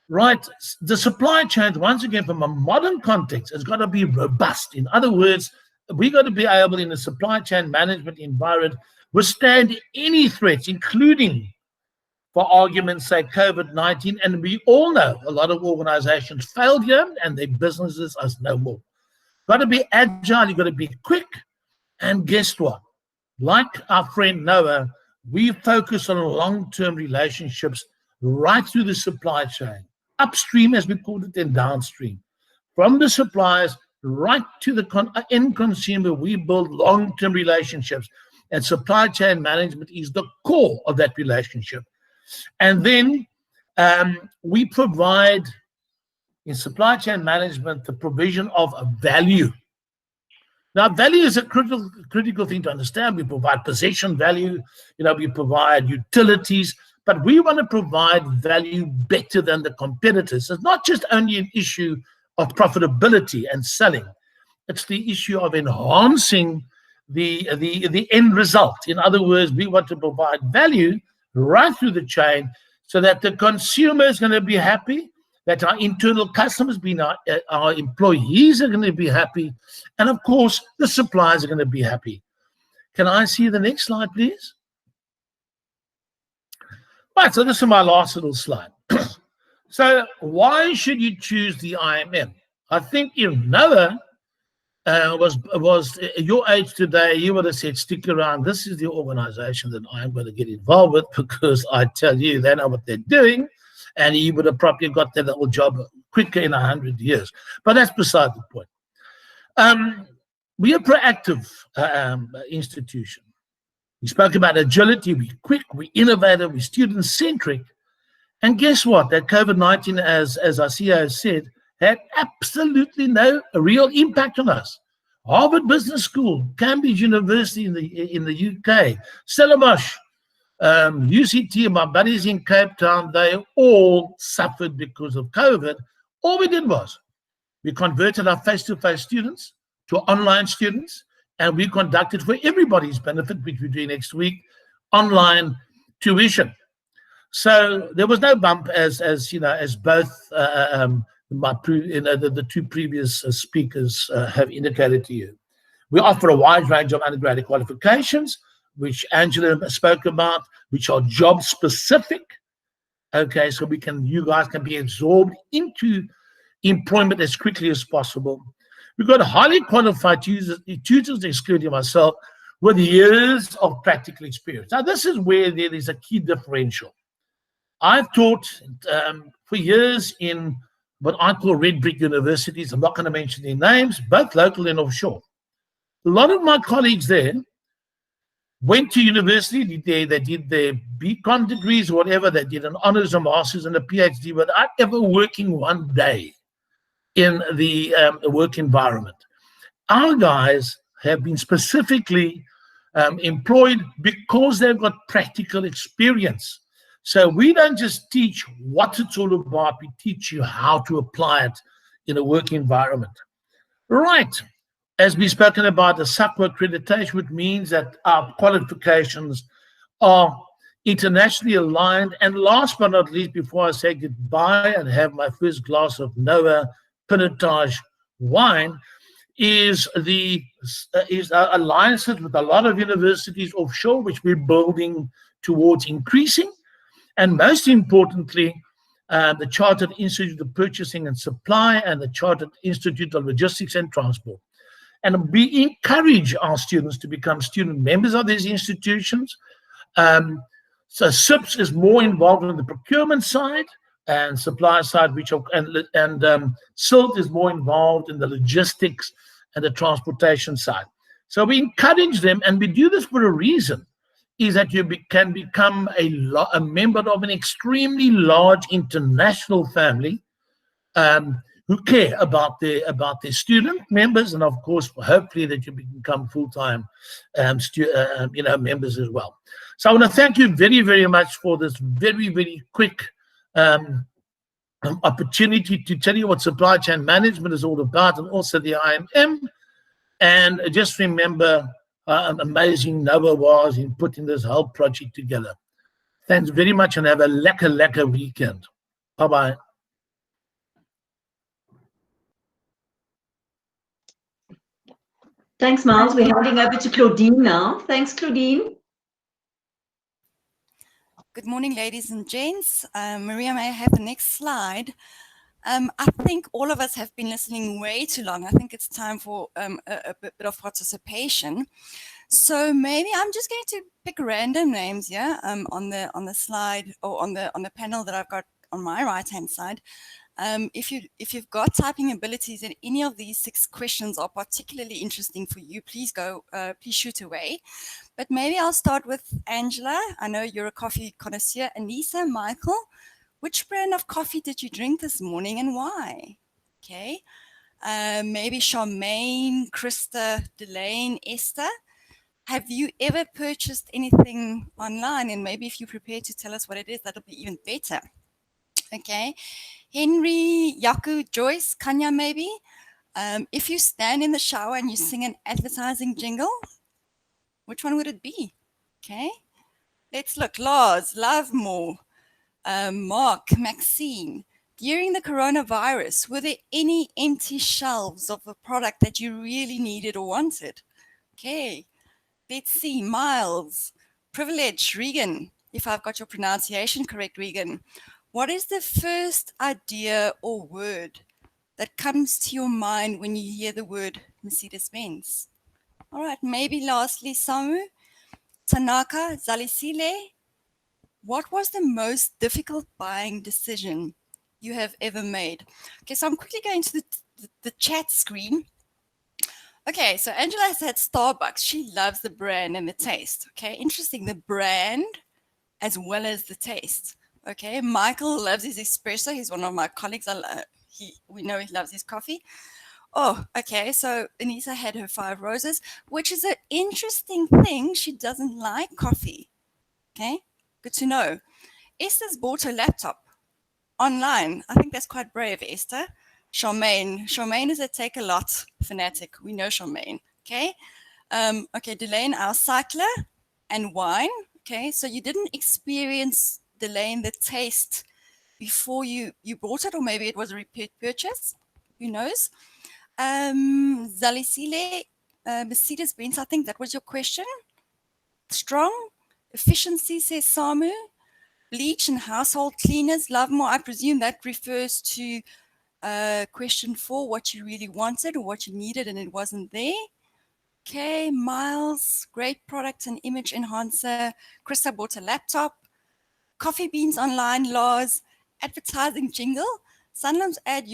C: Right? The supply chain, once again, from a modern context, has got to be robust. In other words, we've got to be able, in a supply chain management environment, withstand any threats, including, for argument's sake, COVID-19. And we all know a lot of organizations failed here and their businesses are no more. Got to be agile, you've got to be quick. And guess what? Like our friend Noah, we focus on long-term relationships right through the supply chain, upstream, as we call it, and downstream. From the suppliers right to the end consumer, we build long-term relationships. And supply chain management is the core of that relationship. And then we provide, in supply chain management, the provision of value. Now, value is a critical thing to understand. We provide possession value, we provide utilities, but we want to provide value better than the competitors. It's not just only an issue of profitability and selling. It's the issue of enhancing the end result. In other words, we want to provide value right through the chain so that the consumer is going to be happy, that our internal customers, being our employees, are going to be happy, and of course, the suppliers are going to be happy. Can I see the next slide, please? Right, so this is my last little slide. So why should you choose the IMM? I think if Noah was your age today, you would have said, stick around. This is the organization that I'm going to get involved with, because I tell you, they know what they're doing. And he would have probably got that little job quicker in 100 years. But that's beside the point. We are a proactive institution. We spoke about agility. We're quick, we're innovative, we're student-centric. And guess what? That COVID-19, as our CEO said, had absolutely no real impact on us. Harvard Business School, Cambridge University in the UK, Stellenbosch, UCT, my buddies in Cape Town, they all suffered because of COVID. All we did was we converted our face-to-face students to online students, and we conducted, for everybody's benefit, which we're doing next week, online tuition. So there was no bump, as you know, as both the two previous speakers have indicated to you. We offer a wide range of undergraduate qualifications, which Angela spoke about, which are job specific. Okay, so you guys can be absorbed into employment as quickly as possible. We've got highly qualified tutors, excluding myself, with years of practical experience. Now, this is where there is a key differential. I've taught for years in what I call red brick universities. I'm not going to mention their names, both local and offshore. A lot of my colleagues there went to university, they did their BCom degrees or whatever, they did an honors, a master's, and a PhD without ever working one day in the work environment. Our guys have been specifically employed because they've got practical experience. So we don't just teach what it's all about, we teach you how to apply it in a work environment. Right, as we've spoken about the SACWA accreditation, which means that our qualifications are internationally aligned. And last but not least, before I say goodbye and have my first glass of Noah Pinotage wine, is our alliances with a lot of universities offshore, which we're building towards increasing. And most importantly, the Chartered Institute of Purchasing and Supply and the Chartered Institute of Logistics and Transport. And we encourage our students to become student members of these institutions. So SIPS is more involved in the procurement side and supply side, and SILT is more involved in the logistics and the transportation side. So we encourage them, and we do this for a reason, is that you can become a member of an extremely large international family who care about their student members, and of course, hopefully that you become full-time members as well. So I want to thank you very, very much for this very, very quick opportunity to tell you what supply chain management is all about, and also the IMM. And just remember how amazing Noah was in putting this whole project together. Thanks very much, and have a lekker weekend. Bye-bye.
D: Thanks, Miles. We're handing over to Claudine now. Thanks, Claudine.
E: Good morning, ladies and gents. Maria, may I have the next slide? I think all of us have been listening way too long. I think it's time for a bit of participation. So maybe I'm just going to pick random names here on the slide, or on the panel that I've got on my right-hand side. If you've got typing abilities and any of these 6 questions are particularly interesting for you, please please shoot away. But maybe I'll start with Angela. I know you're a coffee connoisseur. Anissa, Michael, which brand of coffee did you drink this morning and why? Okay. Maybe Charmaine, Krista, Delane, Esther. Have you ever purchased anything online? And maybe if you're prepared to tell us what it is, that'll be even better. Okay. Henry, Yaku, Joyce, Kanya, maybe. If you stand in the shower and you sing an advertising jingle, which one would it be? Okay. Let's look. Lars, Lovemore, Mark, Maxine. During the coronavirus, were there any empty shelves of a product that you really needed or wanted? Okay. Let's see. Miles, Privilege, Regan. if I've got your pronunciation correct, Regan, what is the first idea or word that comes to your mind when you hear the word Mercedes-Benz? All right, maybe lastly, Samu, Tanaka, Zalisile, what was the most difficult buying decision you have ever made? Okay, so I'm quickly going to the chat screen. Okay, so Angela has had Starbucks. She loves the brand and the taste. Okay, interesting. The brand as well as the taste. Okay, Michael loves his espresso. He's one of my colleagues. We know he loves his coffee. Oh, okay. So Anissa had her 5 roses, which is an interesting thing. She doesn't like coffee. Okay, good to know. Esther's bought her laptop online. I think that's quite brave, Esther. Charmaine is a Take-A-Lot fanatic. We know Charmaine. Okay. Okay, Delane, our cycler, and wine. Okay, so you didn't experience, Delane, the taste before you bought it, or maybe it was a repeat purchase. Who knows? Zalisile, Mercedes-Benz, I think that was your question. Strong. Efficiency, says Samu. Bleach and household cleaners, love more. I presume that refers to question 4, what you really wanted or what you needed and it wasn't there. Okay, Miles, great product and image enhancer. Krista bought a laptop. Coffee Beans Online, Lars, advertising jingle. Sunlam's ad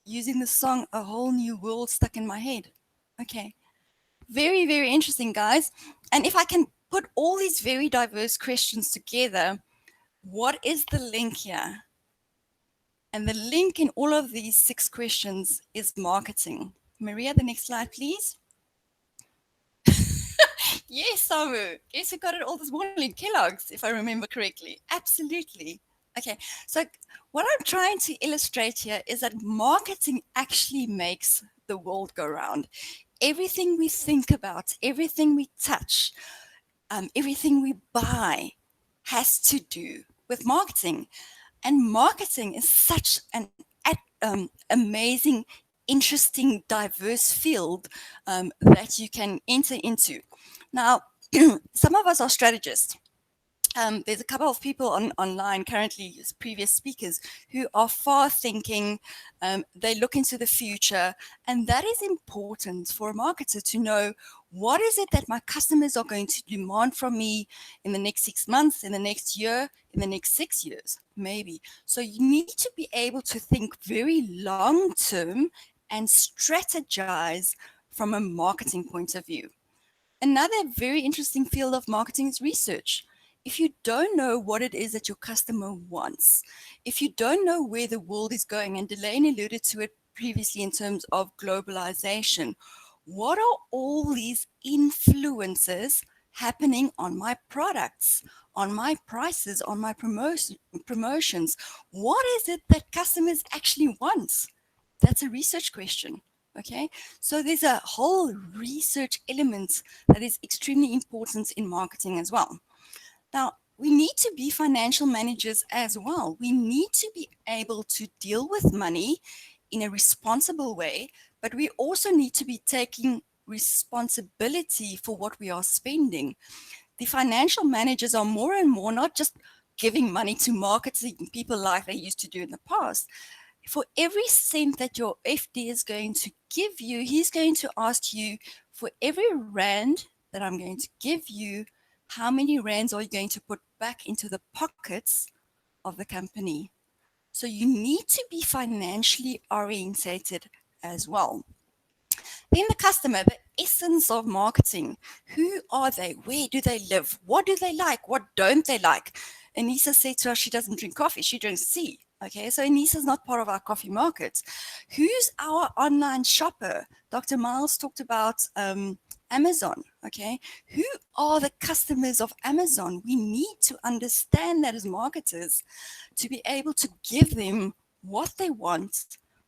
E: using the song A Whole New World stuck in my head. Okay, very, very interesting, guys. And if I can put all these very diverse questions together, what is the link here? And the link in all of these 6 questions is marketing. Maria, the next slide, please. Yes, Samu. Guess who got it all this morning? Kellogg's, if I remember correctly. Absolutely. Okay, so what I'm trying to illustrate here is that marketing actually makes the world go round. Everything we think about, everything we touch, everything we buy has to do with marketing. And marketing is such an amazing, interesting, diverse field that you can enter into. Now, some of us are strategists. There's a couple of people online currently as previous speakers who are far thinking. They look into the future, and that is important for a marketer to know what is it that my customers are going to demand from me in the next 6 months, in the next year, in the next 6 years, maybe. So you need to be able to think very long term and strategize from a marketing point of view. Another very interesting field of marketing is research. If you don't know what it is that your customer wants, if you don't know where the world is going, and Delaney alluded to it previously in terms of globalization, what are all these influences happening on my products, on my prices, on my promotions? What is it that customers actually want? That's a research question. Okay, so there's a whole research element that is extremely important in marketing as well. Now, we need to be financial managers as well. We need to be able to deal with money in a responsible way, but we also need to be taking responsibility for what we are spending. The financial managers are more and more not just giving money to marketing people like they used to do in the past. For every cent that your FD is going to give you, he's going to ask you, for every rand that I'm going to give you, how many rands are you going to put back into the pockets of the company? So you need to be financially orientated as well. Then the customer, the essence of marketing. Who are they? Where do they live? What do they like? What don't they like? Anissa said to us she doesn't drink coffee, she drinks tea. Okay, so Anissa's not part of our coffee market. Who's our online shopper? Dr. Miles talked about Amazon. Okay, who are the customers of Amazon? We need to understand that as marketers to be able to give them what they want,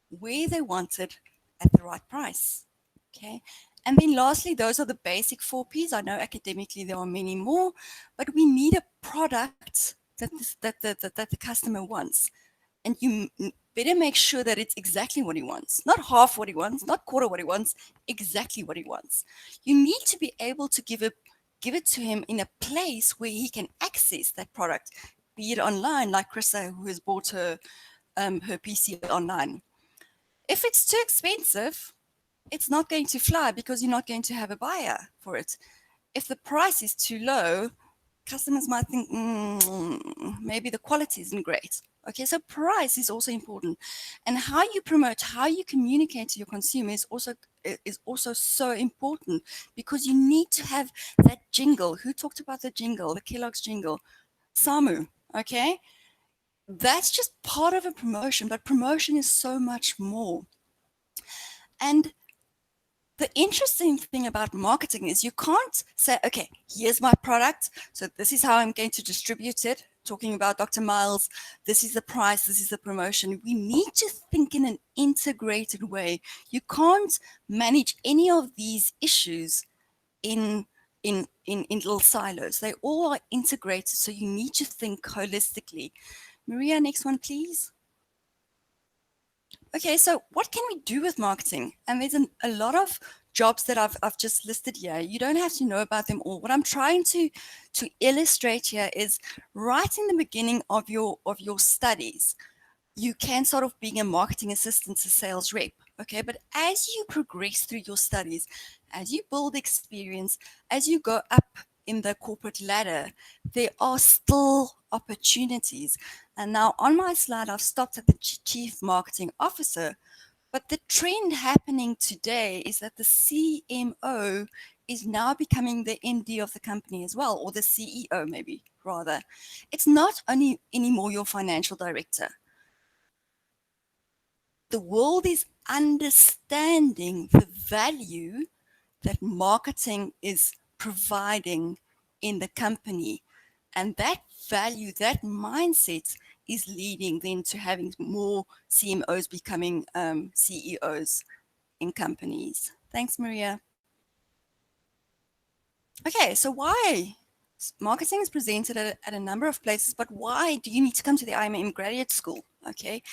E: where they want it, at the right price. Okay, and then lastly, those are the basic 4 Ps. I know academically there are many more, but we need a product that the customer wants. And you better make sure that it's exactly what he wants, not half what he wants, not quarter what he wants, exactly what he wants. You need to be able to give a give it to him in a place where he can access that product, be it online, like Krista, who has bought her PC online. If it's too expensive, it's not going to fly because you're not going to have a buyer for it. If the price is too low, customers might think, maybe the quality isn't great. Okay, so price is also important. And how you promote, how you communicate to your consumer is also so important, because you need to have that jingle. Who talked about the jingle, the Kellogg's jingle? Samu, okay? That's just part of a promotion, but promotion is so much more. And the interesting thing about marketing is you can't say, okay, here's my product, so this is how I'm going to distribute it. Talking about Dr. Miles, this is the price, this is the promotion. We need to think in an integrated way. You can't manage any of these issues in little silos. They all are integrated, so you need to think holistically. Maria, next one, please. Okay, so what can we do with marketing? And there's a lot of jobs that I've just listed here. You don't have to know about them all. What I'm trying to illustrate here is right in the beginning of your studies, you can sort of being a marketing assistant, a sales rep. Okay, but as you progress through your studies, as you build experience, as you go up in the corporate ladder, there are still opportunities. And now on my slide, I've stopped at the Chief Marketing Officer, but the trend happening today is that the CMO is now becoming the MD of the company as well, or the CEO maybe rather. It's not only anymore your financial director. The world is understanding the value that marketing is providing in the company. And that value, that mindset is leading then to having more CMOs becoming CEOs in companies. Thanks, Maria. Okay, so why? Marketing is presented at a number of places, but why do you need to come to the IMM graduate school? Okay,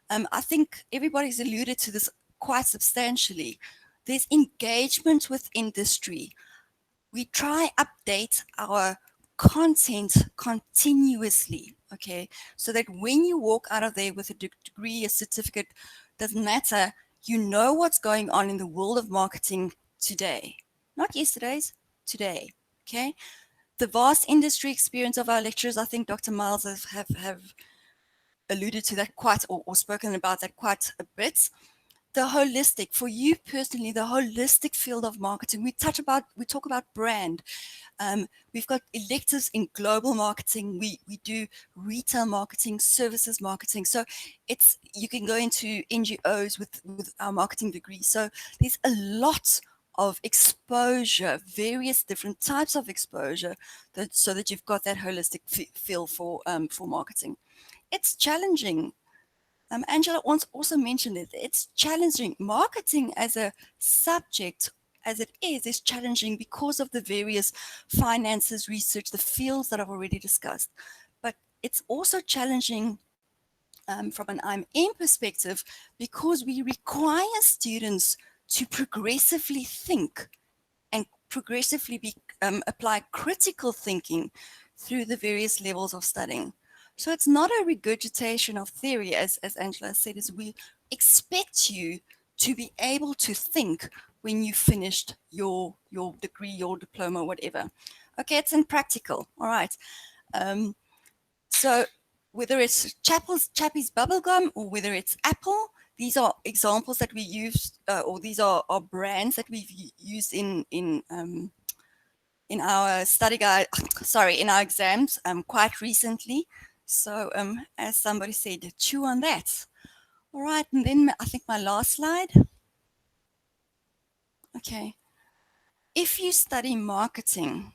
E: I think everybody's alluded to this quite substantially. There's engagement with industry. We try update our content continuously, okay? So that when you walk out of there with a degree, a certificate, doesn't matter, you know what's going on in the world of marketing today. Not yesterday's, today, okay? The vast industry experience of our lecturers, I think Dr. Miles have alluded to that quite, or spoken about that quite a bit. The holistic, for you personally, the holistic field of marketing. We talk about brand. We've got electives in global marketing. We do retail marketing, services marketing. So you can go into NGOs with our marketing degree. So there's a lot of exposure, various different types of exposure, so that you've got that holistic feel for marketing. It's challenging. Angela once also mentioned it. It's challenging. Marketing as a subject, as it is challenging because of the various finances, research, the fields that I've already discussed. But it's also challenging from an IMM perspective, because we require students to progressively think and progressively apply critical thinking through the various levels of studying. So it's not a regurgitation of theory, as Angela said, is we expect you to be able to think when you finished your degree, your diploma, whatever. Okay, it's in practical, all right. So whether it's Chappie's Bubblegum or whether it's Apple, these are examples that we use, or these are brands that we've used in our study guide, in our exams quite recently. So as somebody said, chew on that. All right, and then I think my last slide. Okay. If you study marketing,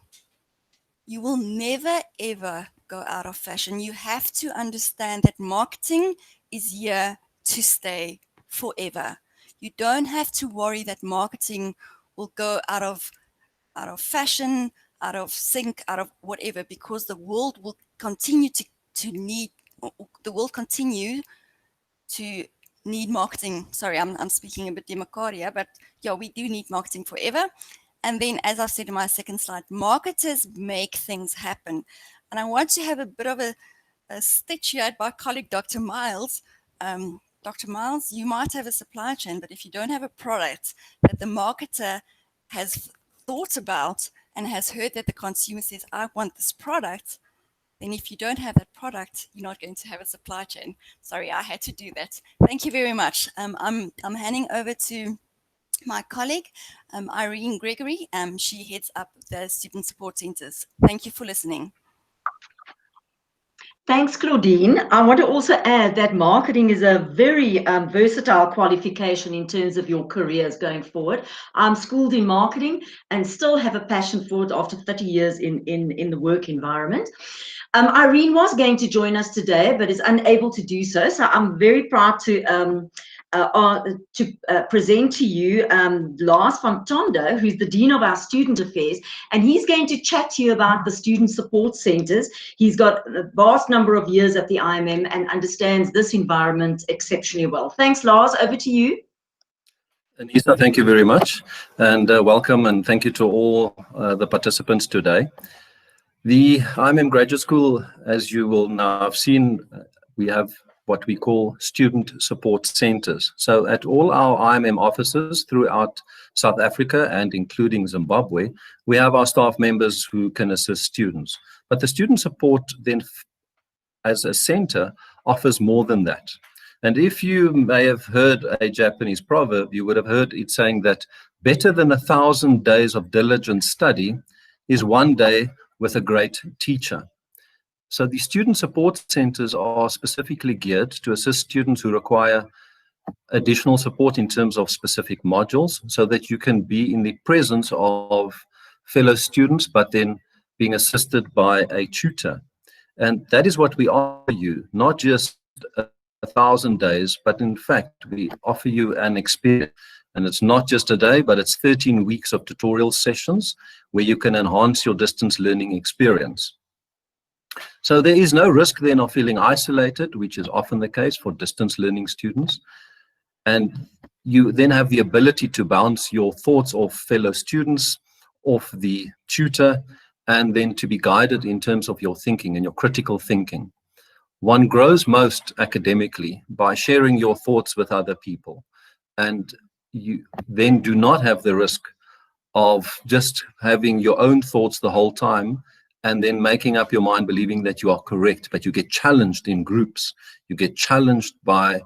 E: you will never, ever go out of fashion. You have to understand that marketing is here to stay forever. You don't have to worry that marketing will go out of fashion, out of sync, out of whatever, because the world will continue to need marketing. Sorry, I'm speaking a bit democratic, but yeah, we do need marketing forever. And then, as I've said in my second slide, marketers make things happen. And I want to have a bit of a stitch here at my colleague, Dr. Miles. Dr. Miles, you might have a supply chain, but if you don't have a product that the marketer has thought about and has heard that the consumer says, I want this product, then if you don't have that product, you're not going to have a supply chain. Sorry, I had to do that. Thank you very much. I'm handing over to my colleague, Irene Gregory. She heads up the student support centers. Thank you for listening.
D: Thanks, Claudine. I want to also add that marketing is a very versatile qualification in terms of your careers going forward. I'm schooled in marketing and still have a passion for it after 30 years in the work environment. Irene was going to join us today, but is unable to do so. So I'm very proud to present to you Lars van Tondo, who's the Dean of our Student Affairs, and he's going to chat to you about the student support centers. He's got a vast number of years at the IMM and understands this environment exceptionally well. Thanks, Lars. Over to you.
F: Anissa, thank you very much, and welcome, and thank you to all the participants today. The IMM Graduate School, as you will now have seen, we have what we call student support centers. So at all our IMM offices throughout South Africa and including Zimbabwe, we have our staff members who can assist students. But the student support then as a center offers more than that. And if you may have heard a Japanese proverb, you would have heard it saying that better than 1,000 days of diligent study is one day with a great teacher. So the student support centers are specifically geared to assist students who require additional support in terms of specific modules, so that you can be in the presence of fellow students, but then being assisted by a tutor. And that is what we offer you, not just 1,000 days, but in fact, we offer you an experience. And it's not just a day, but it's 13 weeks of tutorial sessions where you can enhance your distance learning experience. So there is no risk then of feeling isolated, which is often the case for distance learning students. And you then have the ability to bounce your thoughts off fellow students, off the tutor, and then to be guided in terms of your thinking and your critical thinking. One grows most academically by sharing your thoughts with other people. And you then do not have the risk of just having your own thoughts the whole time and then making up your mind believing that you are correct, but you get challenged in groups. You get challenged by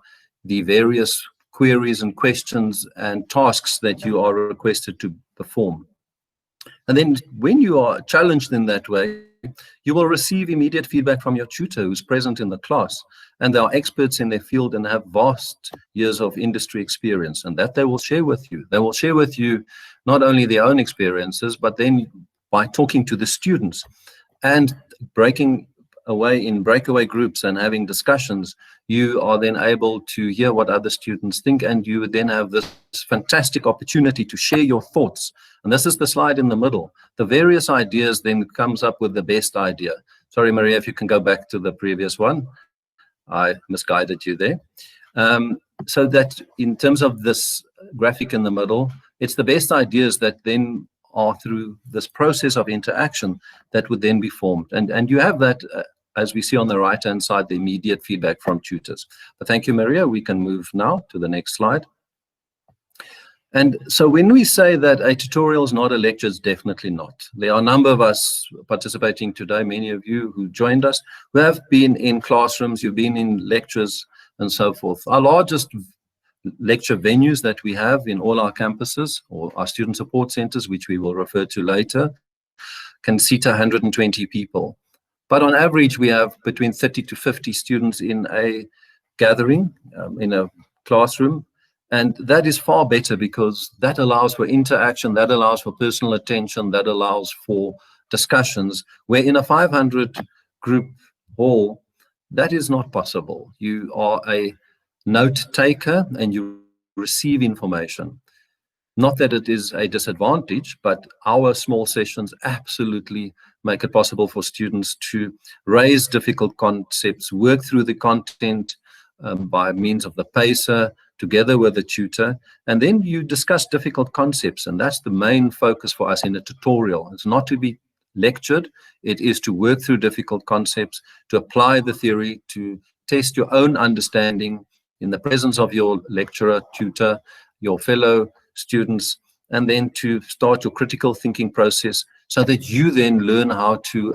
F: the various queries and questions and tasks that you are requested to perform. And then when you are challenged in that way, you will receive immediate feedback from your tutor who's present in the class. And they are experts in their field and have vast years of industry experience, and that they will share with you. They will share with you not only their own experiences, but then by talking to the students and breaking away in breakaway groups and having discussions, you are then able to hear what other students think, and you would then have this fantastic opportunity to share your thoughts. And this is the slide in the middle. The various ideas then comes up with the best idea. Sorry, Maria, if you can go back to the previous one. I misguided you there. So that in terms of this graphic in the middle, it's the best ideas that then are through this process of interaction that would then be formed. And you have that, as we see on the right-hand side, the immediate feedback from tutors. But thank you, Maria. We can move now to the next slide. And so when we say that a tutorial is not a lecture, it's definitely not. There are a number of us participating today, many of you who joined us, who have been in classrooms, you've been in lectures and so forth. Our largest lecture venues that we have in all our campuses, or our student support centers, which we will refer to later, can seat 120 people. But on average, we have between 30 to 50 students in a gathering, in a classroom. And that is far better because that allows for interaction, that allows for personal attention, that allows for discussions, where in a 500 group hall, that is not possible. You are a note taker and you receive information. Not that it is a disadvantage, but our small sessions absolutely make it possible for students to raise difficult concepts, work through the content by means of the pacer, together with a tutor, and then you discuss difficult concepts, and that's the main focus for us in a tutorial. It's not to be lectured, it is to work through difficult concepts, to apply the theory, to test your own understanding in the presence of your lecturer, tutor, your fellow students, and then to start your critical thinking process so that you then learn how to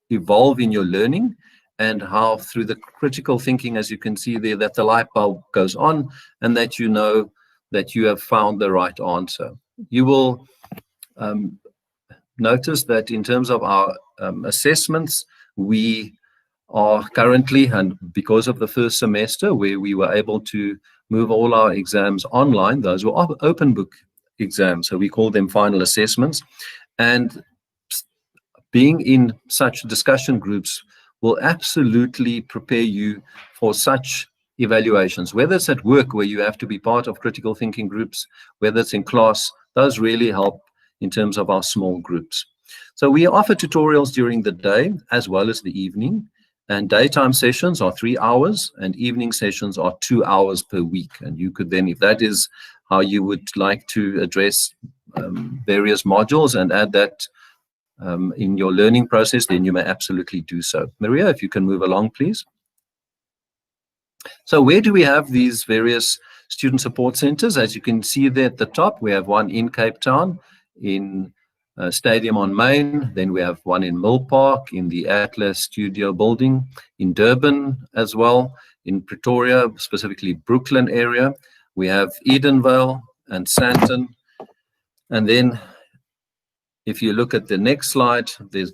F: evolve in your learning, and how through the critical thinking, as you can see there, that the light bulb goes on and that you know that you have found the right answer. You will notice that in terms of our assessments, we are currently, and because of the first semester where we were able to move all our exams online, those were open book exams, so we call them final assessments. And being in such discussion groups will absolutely prepare you for such evaluations, whether it's at work where you have to be part of critical thinking groups, whether it's in class. Those really help in terms of our small groups. So we offer tutorials during the day as well as the evening, and daytime sessions are 3 hours and evening sessions are 2 hours per week. And you could then, if that is how you would like to address various modules and add that in your learning process, then you may absolutely do so. Maria, if you can move along, please. So where do we have these various student support centers? As you can see there at the top, we have one in Cape Town, in Stadium on Main. Then we have one in Mill Park, in the Atlas Studio building, in Durban as well, in Pretoria, specifically Brooklyn area. We have Edenvale and Sandton. And then if you look at the next slide, there's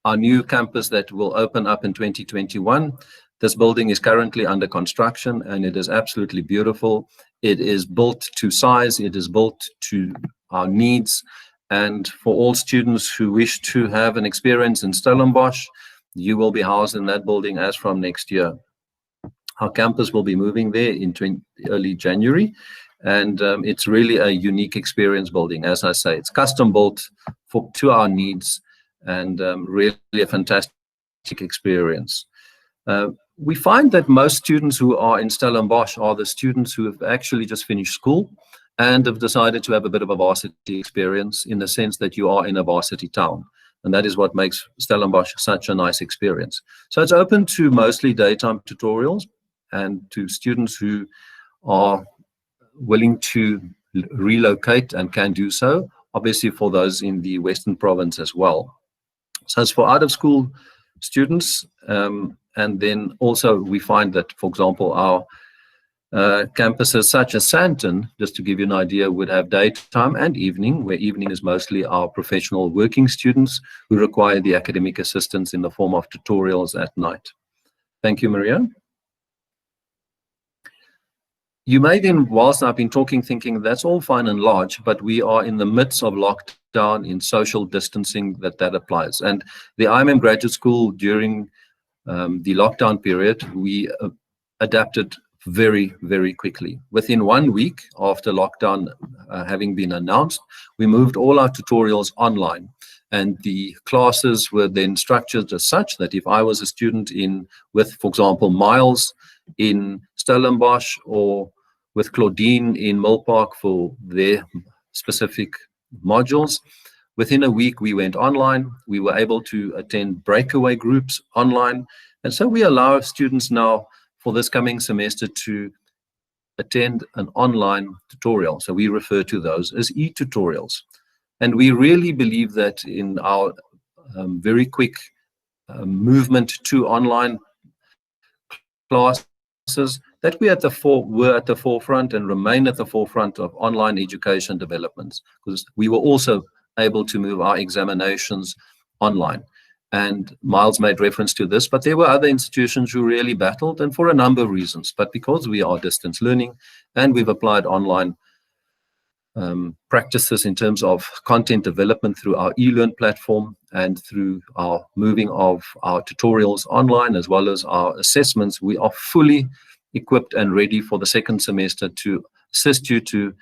F: our new campus that will open up in 2021. This building is currently under construction and it is absolutely beautiful. It is built to size, it is built to our needs. And for all students who wish to have an experience in Stellenbosch, you will be housed in that building as from next year. Our campus will be moving there in early January. And it's really a unique experience building. As I say, it's custom built to our needs, and really a fantastic experience. We find that most students who are in Stellenbosch are the students who have actually just finished school and have decided to have a bit of a varsity experience, in the sense that you are in a varsity town. And that is what makes Stellenbosch such a nice experience. So it's open to mostly daytime tutorials and to students who are willing to relocate and can do so, obviously for those in the Western Province as well. So it's for out of school students, and then also we find that, for example, our campuses such as Sandton, just to give you an idea, would have daytime and evening, where evening is mostly our professional working students who require the academic assistance in the form of tutorials at night. Thank you, Maria. You may then, whilst I've been talking, thinking that's all fine and large, but we are in the midst of lockdown, in social distancing, that applies. And the IMM Graduate School, during the lockdown period, we adapted very, very quickly. Within 1 week after lockdown having been announced, we moved all our tutorials online. And the classes were then structured as such that if I was a student with, for example, Miles in Stellenbosch, or with Claudine in Mill Park for their specific modules, within a week we went online. We were able to attend breakaway groups online. And so we allow students now for this coming semester to attend an online tutorial. So we refer to those as e-tutorials. And we really believe that in our very quick movement to online classes, that we were at the forefront and remain at the forefront of online education developments, because we were also able to move our examinations online. And Miles made reference to this, but there were other institutions who really battled, and for a number of reasons. But because we are distance learning and we've applied online practices in terms of content development through our eLearn platform and through our moving of our tutorials online as well as our assessments, we are fully equipped and ready for the second semester to assist you to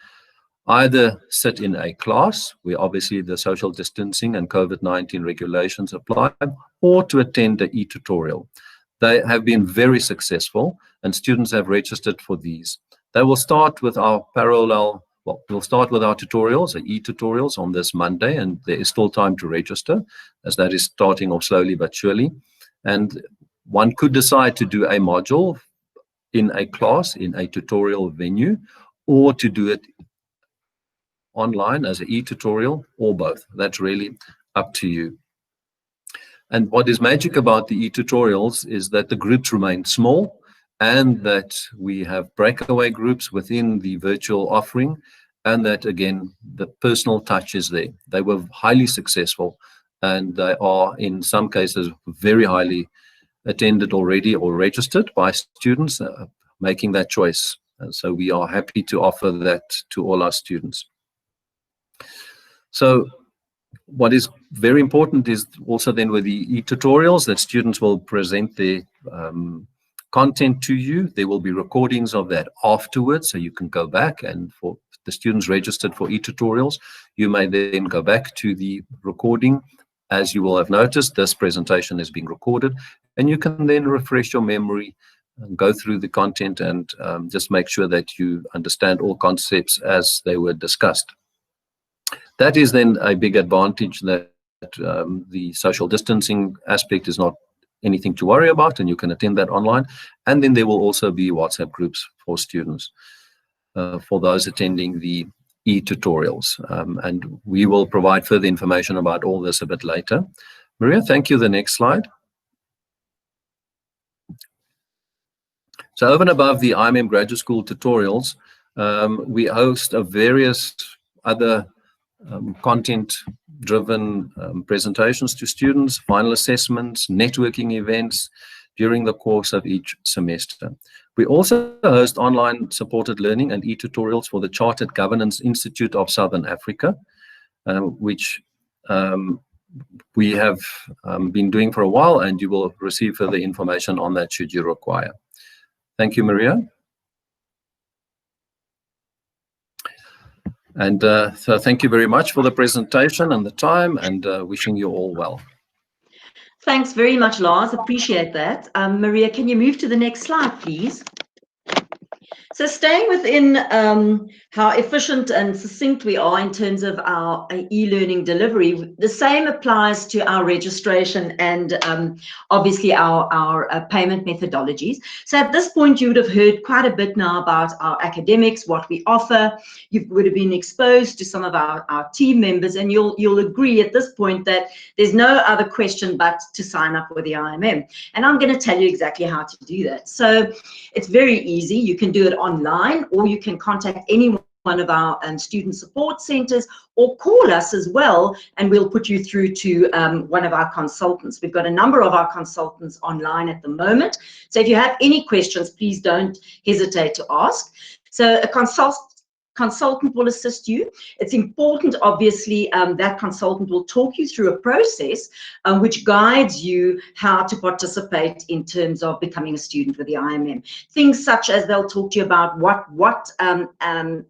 F: either sit in a class where obviously the social distancing and COVID-19 regulations apply, or to attend the e-tutorial. They have been very successful, and students have registered for these. They will start with our parallel, well, we'll start with our tutorials, the e-tutorials on this Monday, and there is still time to register, as that is starting off slowly but surely. And one could decide to do a module in a class, in a tutorial venue, or to do it online as an e-tutorial, or both. That's really up to you. And what is magic about the e-tutorials is that the groups remain small, and that we have breakaway groups within the virtual offering, and that, again, the personal touch is there. They were highly successful, and they are, in some cases, very highly attended already or registered by students making that choice. And so we are happy to offer that to all our students. So what is very important is also then with the e-tutorials that students will present their content to you. There will be recordings of that afterwards, so you can go back, and for the students registered for e-tutorials, you may then go back to the recording. As you will have noticed, this presentation is being recorded, and you can then refresh your memory and go through the content and just make sure that you understand all concepts as they were discussed. That is then a big advantage, that the social distancing aspect is not anything to worry about, and you can attend that online. And then there will also be WhatsApp groups for students, for those attending the e-tutorials. And we will provide further information about all this a bit later. Maria, thank you. The next slide. So over and above the IMM Graduate School tutorials, we host various other content-driven presentations to students, final assessments, networking events during the course of each semester. We also host online supported learning and e-tutorials for the Chartered Governance Institute of Southern Africa, which we have been doing for a while, and you will receive further information on that should you require. Thank you, Maria. And so thank you very much for the presentation and the time, and wishing you all well.
D: Thanks very much, Lars. Appreciate that. Maria, can you move to the next slide, please? So staying within how efficient and succinct we are in terms of our e-learning delivery, the same applies to our registration and obviously our payment methodologies. So at this point, you would have heard quite a bit now about our academics, what we offer. You would have been exposed to some of our team members, and you'll agree at this point that there's no other question but to sign up with the IMM. And I'm going to tell you exactly how to do that. So it's very easy. You can do it online, or you can contact any one of our student support centers, or call us as well, and we'll put you through to one of our consultants. We've got a number of our consultants online at the moment. So if you have any questions, please don't hesitate to ask. So a consultant will assist you. It's important, obviously, that consultant will talk you through a process which guides you how to participate in terms of becoming a student with the IMM. Things such as they'll talk to you about what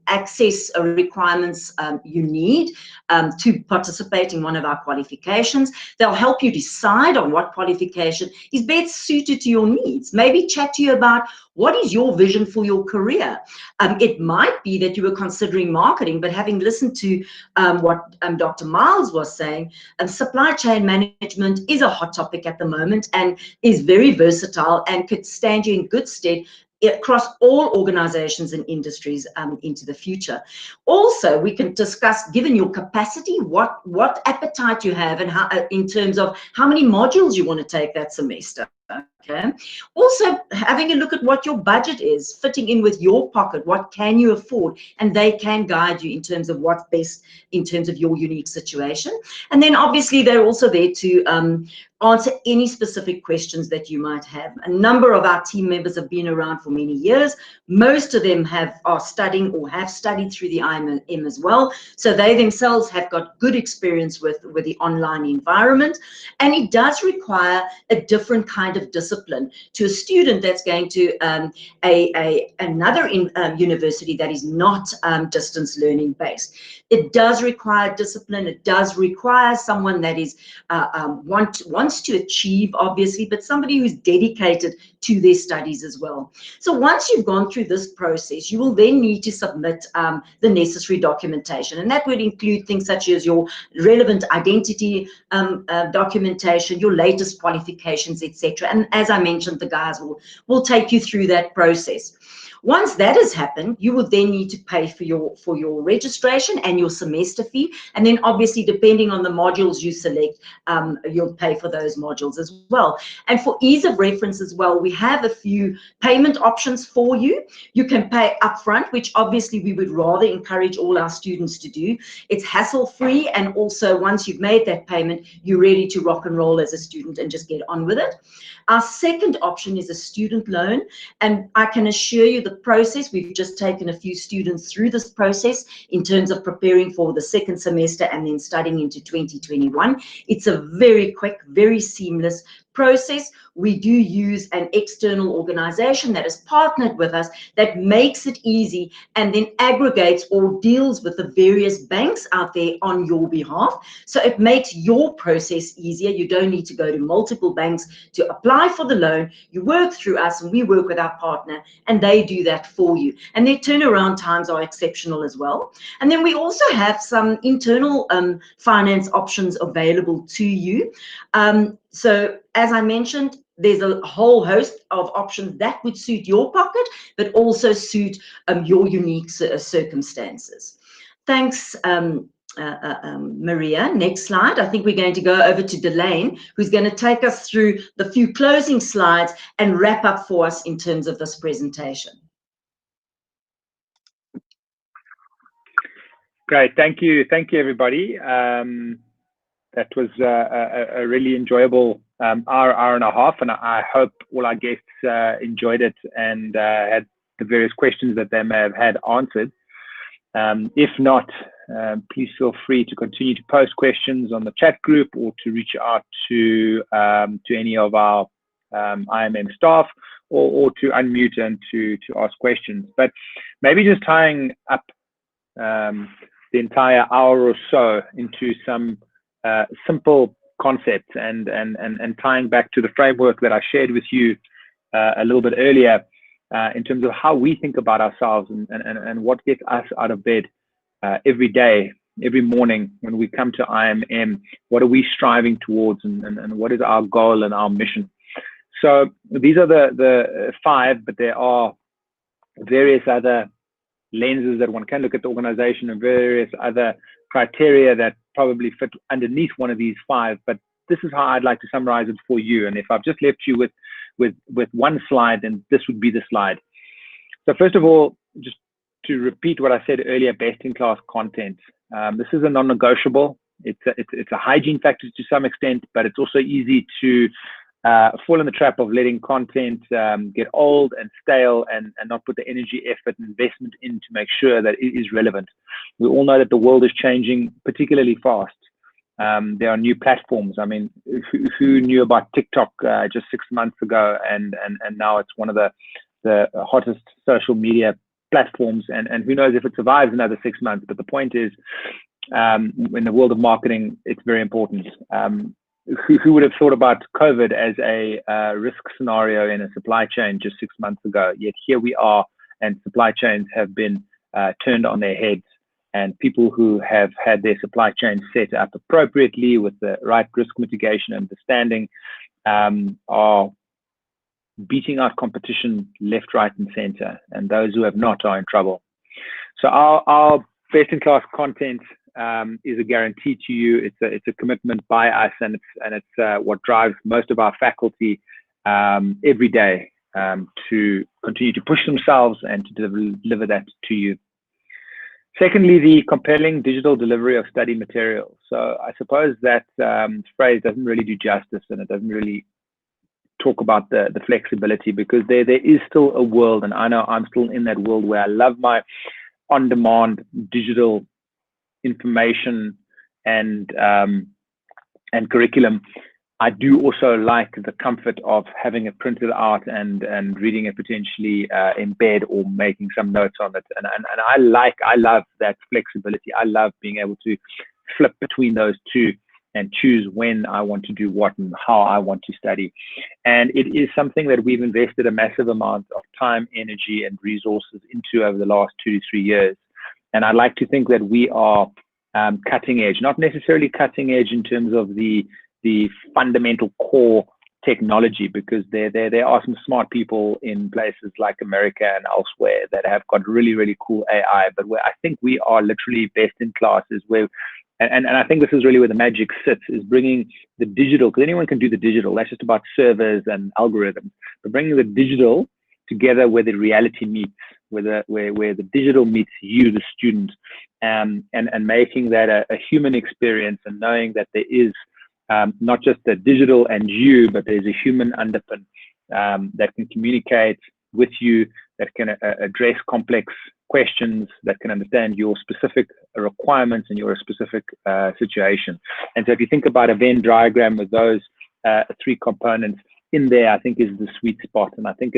D: access requirements you need to participate in one of our qualifications. They'll help you decide on what qualification is best suited to your needs. Maybe chat to you about what is your vision for your career. It might be that you were considering marketing, but having listened to what Dr. Miles was saying, supply chain management is a hot topic at the moment and is very versatile and could stand you in good stead across all organizations and industries into the future. Also, we can discuss, given your capacity, what appetite you have, and how, in terms of how many modules you want to take that semester. Okay. Also, having a look at what your budget is, fitting in with your pocket, what can you afford, and they can guide you in terms of what's best in terms of your unique situation. And then obviously they're also there to answer any specific questions that you might have. A number of our team members have been around for many years. Most of them are studying or have studied through the IMM as well. So they themselves have got good experience with the online environment. And it does require a different kind of discipline to a student that's going to another university that is not distance learning based. It does require discipline. It does require someone that is wants wants to achieve, obviously, but somebody who's dedicated to their studies as well. So once you've gone through this process, you will then need to submit the necessary documentation, and that would include things such as your relevant identity documentation, your latest qualifications, etc. And as I mentioned, the guys will take you through that process. Once that has happened, you would then need to pay for your registration and your semester fee. And then obviously, depending on the modules you select, you'll pay for those modules as well. And for ease of reference as well, we have a few payment options for you. You can pay upfront, which obviously we would rather encourage all our students to do. It's hassle-free, and also once you've made that payment, you're ready to rock and roll as a student and just get on with it. Our second option is a student loan, and I can assure you the process, we've just taken a few students through this process in terms of preparing for the second semester and then studying into 2021. It's a very quick, very seamless process. We do use an external organization that is partnered with us that makes it easy and then aggregates or deals with the various banks out there on your behalf. So it makes your process easier. You don't need to go to multiple banks to apply for the loan. You work through us, and we work with our partner, and they do that for you. And their turnaround times are exceptional as well. And then we also have some internal finance options available to you. So as I mentioned, there's a whole host of options that would suit your pocket, but also suit your unique circumstances. Thanks, Maria. Next slide. I think we're going to go over to Delane, who's going to take us through the few closing slides and wrap up for us in terms of this presentation.
A: Great. Thank you, everybody. That was a really enjoyable hour and a half, and I hope all our guests enjoyed it and had the various questions that they may have had answered. If not, please feel free to continue to post questions on the chat group or to reach out to any of our IMM staff, or to unmute and to ask questions. But maybe just tying up the entire hour or so into some simple concepts and tying back to the framework that I shared with you a little bit earlier, in terms of how we think about ourselves and what gets us out of bed every day, every morning when we come to IMM. What are we striving towards, and what is our goal and our mission? So these are the five, but there are various other lenses that one can look at the organization, and various other criteria that probably fit underneath one of these five. But this is how I'd like to summarize it for you. And if I've just left you with one slide, then this would be the slide. So first of all, just to repeat what I said earlier, best-in-class content. This is a non-negotiable. It's a hygiene factor to some extent, but it's also easy to fall in the trap of letting content get old and stale and not put the energy, effort, and investment in to make sure that it is relevant. We all know that the world is changing particularly fast. There are new platforms. I mean, who knew about TikTok just 6 months ago, and now it's one of the hottest social media platforms, and who knows if it survives another 6 months. But the point is, in the world of marketing, it's very important. Who would have thought about COVID as a risk scenario in a supply chain just 6 months ago? Yet here we are, and supply chains have been turned on their heads, and people who have had their supply chain set up appropriately with the right risk mitigation and understanding are beating out competition left, right, and center, and those who have not are in trouble. So our best-in-class content is a guarantee to you. It's a commitment by us, and it's what drives most of our faculty every day to continue to push themselves and to deliver that to you. Secondly, the compelling digital delivery of study materials. So I suppose that phrase doesn't really do justice, and it doesn't really talk about the flexibility, because there is still a world, and I know I'm still in that world, where I love my on-demand digital information and curriculum. I do also like the comfort of having it printed out and reading it potentially in bed or making some notes on it. And I love that flexibility. I love being able to flip between those two and choose when I want to do what and how I want to study. And it is something that we've invested a massive amount of time, energy, and resources into over the last 2 to 3 years. And I'd like to think that we are cutting edge, not necessarily cutting edge in terms of the fundamental core technology, because there are some smart people in places like America and elsewhere that have got really, really cool AI. But where I think we are literally best in class is where, and I think this is really where the magic sits, is bringing the digital, because anyone can do the digital. That's just about servers and algorithms. But bringing the digital together where the reality meets, where the digital meets you, the student, and making that a human experience, and knowing that there is not just the digital and you, but there's a human underpin that can communicate with you, that can address complex questions, that can understand your specific requirements and your specific situation. And so if you think about a Venn diagram with those 3 components in there, I think is the sweet spot. And I think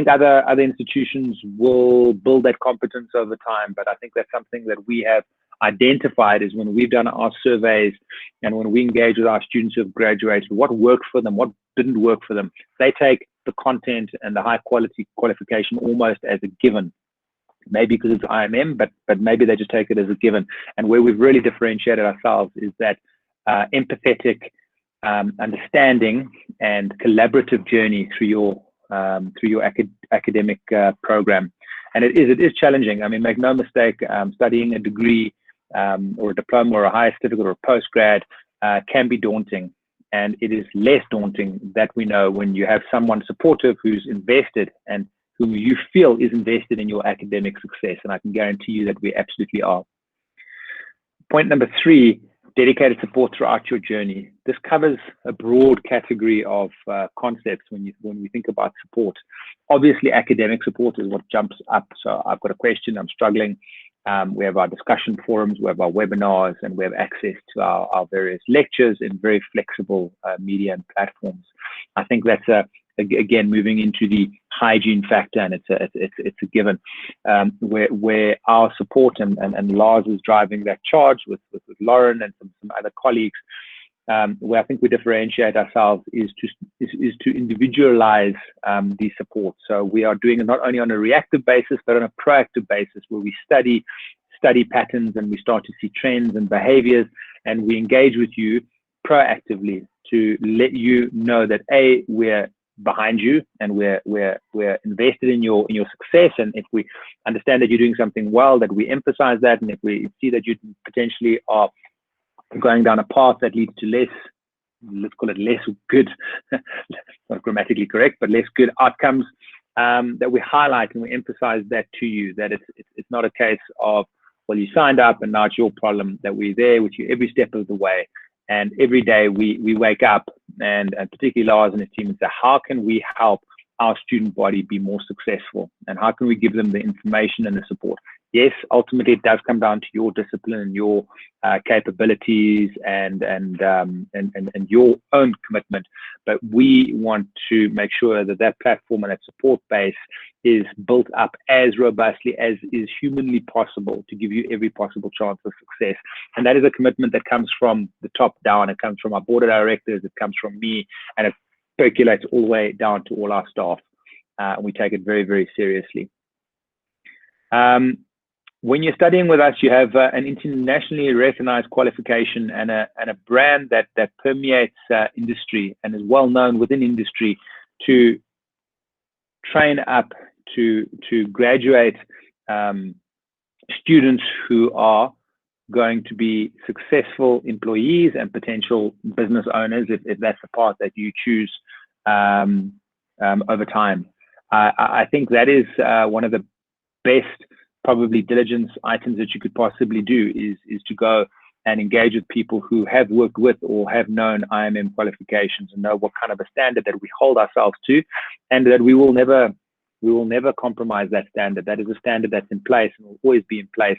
A: other institutions will build that competence over time, but I think that's something that we have identified is when we've done our surveys and when we engage with our students who have graduated, what worked for them, what didn't work for them. They take the content and the high quality qualification almost as a given, maybe because it's IMM, but maybe they just take it as a given. And where we've really differentiated ourselves is that empathetic understanding and collaborative journey through your academic program. And it is challenging. I mean, make no mistake, studying a degree or a diploma or a higher certificate or a postgrad can be daunting. And it is less daunting, that we know, when you have someone supportive who's invested and whom you feel is invested in your academic success. And I can guarantee you that we absolutely are. Point number 3, dedicated support throughout your journey. This covers a broad category of concepts when we think about support. Obviously, academic support is what jumps up. So I've got a question, I'm struggling. We have our discussion forums, we have our webinars, and we have access to our various lectures in very flexible media and platforms. I think that's again moving into the hygiene factor, and it's a given, where our support and Lars is driving that charge with Lauren and some other colleagues. Where I think we differentiate ourselves is to individualize the support. So we are doing it not only on a reactive basis, but on a proactive basis, where we study patterns and we start to see trends and behaviors, and we engage with you proactively to let you know that we're behind you and we're invested in your success. And if we understand that you're doing something well, that we emphasize that, and if we see that you potentially are going down a path that leads to less, let's call it less good, not grammatically correct, but less good outcomes, that we highlight and we emphasize that to you, that it's not a case of, well, you signed up and now it's your problem, that we're there with you every step of the way. And every day we wake up, and particularly Lars and his team, and say, how can we help our student body be more successful? And how can we give them the information and the support? Yes, ultimately it does come down to your discipline and your capabilities and your own commitment. But we want to make sure that that platform and that support base is built up as robustly as is humanly possible to give you every possible chance of success. And that is a commitment that comes from the top down. It comes from our board of directors. It comes from me, and it percolates all the way down to all our staff. We take it very, very seriously. When you're studying with us, you have an internationally recognized qualification and a brand that permeates industry and is well known within industry to train up to graduate students who are going to be successful employees and potential business owners, if that's the path that you choose over time. I think that is one of the best probably diligence items that you could possibly do, is to go and engage with people who have worked with or have known IMM qualifications and know what kind of a standard that we hold ourselves to, and that we will never compromise that standard. That is a standard that's in place and will always be in place,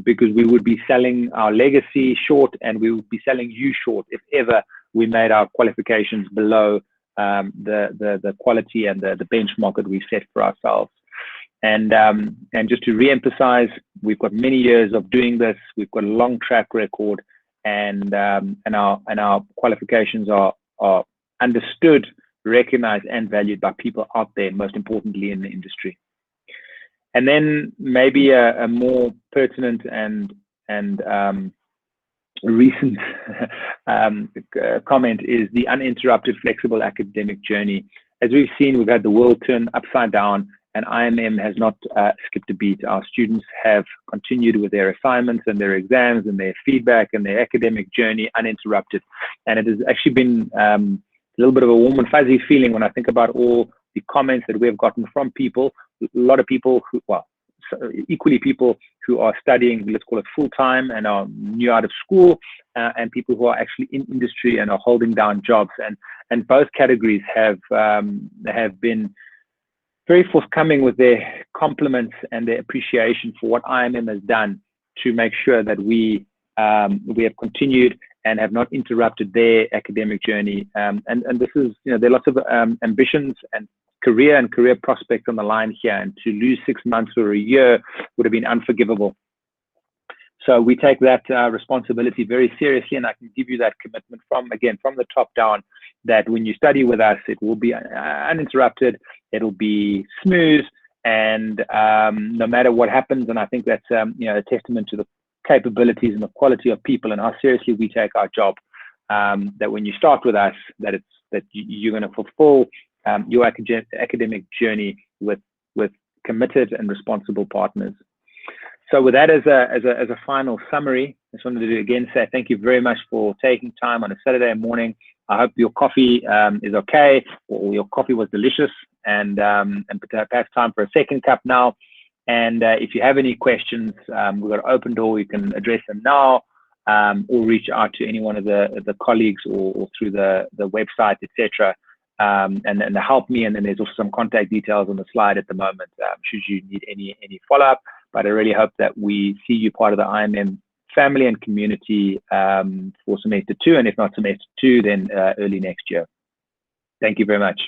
A: because we would be selling our legacy short, and we would be selling you short if ever we made our qualifications below the quality and the benchmark that we've set for ourselves. And just to re-emphasize, we've got many years of doing this. We've got a long track record. and our qualifications are understood, recognized, and valued by people out there, most importantly in the industry. And then maybe a more pertinent and recent comment is the uninterrupted, flexible academic journey. As we've seen, we've had the world turn upside down, and IMM has not skipped a beat. Our students have continued with their assignments and their exams and their feedback and their academic journey uninterrupted. And it has actually been a little bit of a warm and fuzzy feeling when I think about all the comments that we have gotten from people, a lot of people who, well, equally people who are studying, let's call it full-time, and are new out of school, and people who are actually in industry and are holding down jobs. And both categories have been very forthcoming with their compliments and their appreciation for what IMM has done to make sure that we have continued and have not interrupted their academic journey. And this is, there are lots of ambitions and career prospects on the line here, and to lose 6 months or a year would have been unforgivable. So we take that responsibility very seriously, and I can give you that commitment from the top down, that when you study with us, it will be uninterrupted, it'll be smooth, and no matter what happens. And I think that's a testament to the capabilities and the quality of people and how seriously we take our job. That when you start with us, that you're going to fulfill your academic journey with committed and responsible partners. So with that as a final summary, I just wanted to again say thank you very much for taking time on a Saturday morning. I hope your coffee is okay, or your coffee was delicious, and perhaps time for a second cup now. And if you have any questions, we've got an open door. You can address them now, or reach out to any one of the colleagues, or through the website, etc. And help me. And then there's also some contact details on the slide at the moment, should you need any follow-up. But I really hope that we see you part of the IMM family and community for semester 2, and if not semester 2, then early next year. Thank you very much.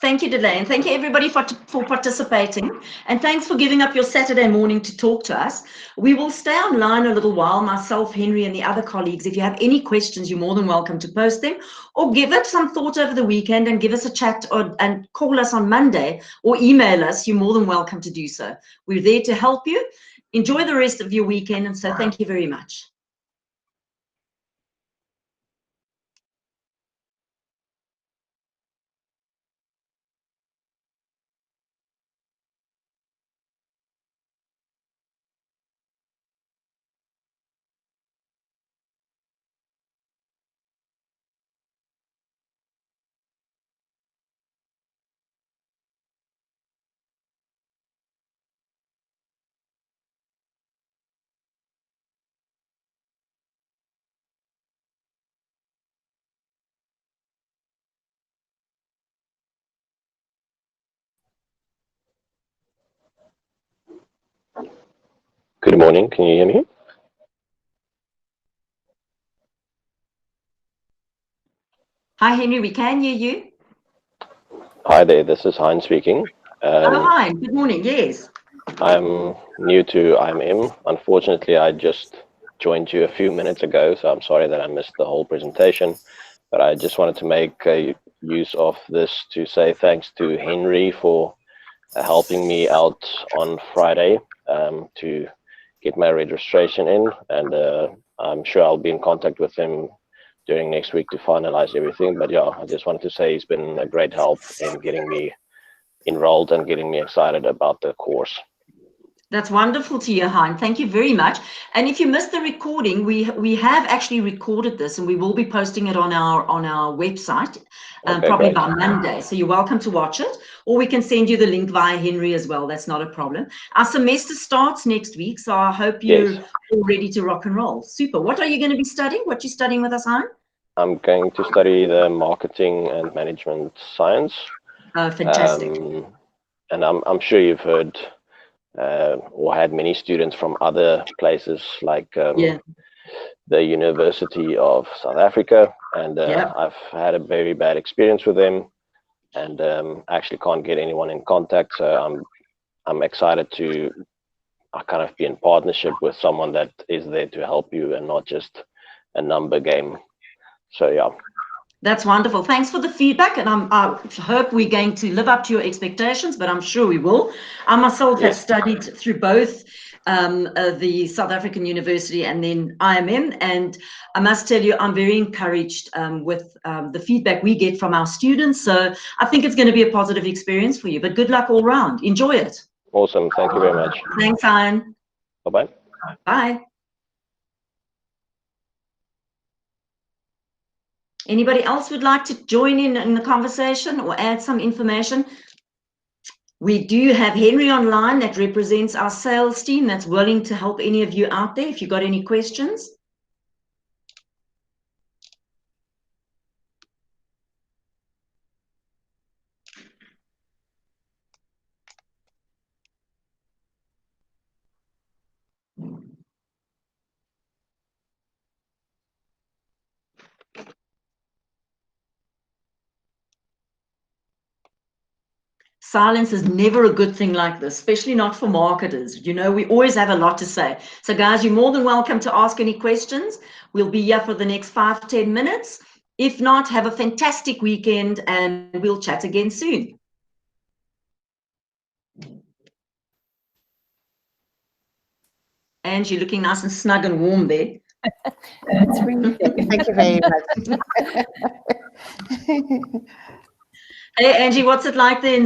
D: Thank you, Delane. Thank you, everybody, for participating. And thanks for giving up your Saturday morning to talk to us. We will stay online a little while, myself, Henry, and the other colleagues. If you have any questions, you're more than welcome to post them, or give it some thought over the weekend and give us a chat, and call us on Monday, or email us. You're more than welcome to do so. We're there to help you. Enjoy the rest of your weekend, and so thank you very much.
G: Good morning, can you hear me?
D: Hi, Henry, we can hear you.
G: Hi there, this is Hein speaking.
D: Hi, good morning, yes.
G: I'm new to IMM. Unfortunately, I just joined you a few minutes ago, so I'm sorry that I missed the whole presentation. But I just wanted to make use of this to say thanks to Henry for helping me out on Friday to get my registration in, and I'm sure I'll be in contact with him during next week to finalize everything. But yeah, I just wanted to say he's been a great help in getting me enrolled and getting me excited about the course.
D: That's wonderful to hear, Hein. Thank you very much. And if you missed the recording, we have actually recorded this, and we will be posting it on our website,
G: Okay,
D: probably
G: great.
D: by Monday. So you're welcome to watch it, or we can send you the link via Henry as well. That's not a problem. Our semester starts next week, so I hope you're all ready to rock and roll. Super. What are you going to be studying? What are you studying with us, Hein?
G: I'm going to study the marketing and management science.
D: Oh, fantastic.
G: And I'm sure you've heard or had many students from other places like the University of South Africa, and I've had a very bad experience with them, and actually can't get anyone in contact. So I'm excited to kind of be in partnership with someone that is there to help you and not just a number game. So yeah.
D: That's wonderful. Thanks for the feedback, and I hope we're going to live up to your expectations, but I'm sure we will. I myself have studied through both the South African University and then IMM, and I must tell you, I'm very encouraged with the feedback we get from our students. So I think it's going to be a positive experience for you, but good luck all round. Enjoy it.
G: Awesome. Thank you very much.
D: Thanks, Ian.
G: Bye-bye.
D: Bye. Anybody else would like to join in the conversation or add some information? We do have Henry online that represents our sales team that's willing to help any of you out there if you've got any questions. Silence is never a good thing like this, especially not for marketers. You know, we always have a lot to say. So guys, you're more than welcome to ask any questions. We'll be here for the next 5 to 10 minutes. If not, have a fantastic weekend and we'll chat again soon. Angie, looking nice and snug and warm there.
B: It's really
H: Thank you very much.
D: Hey, Angie, what's it like there in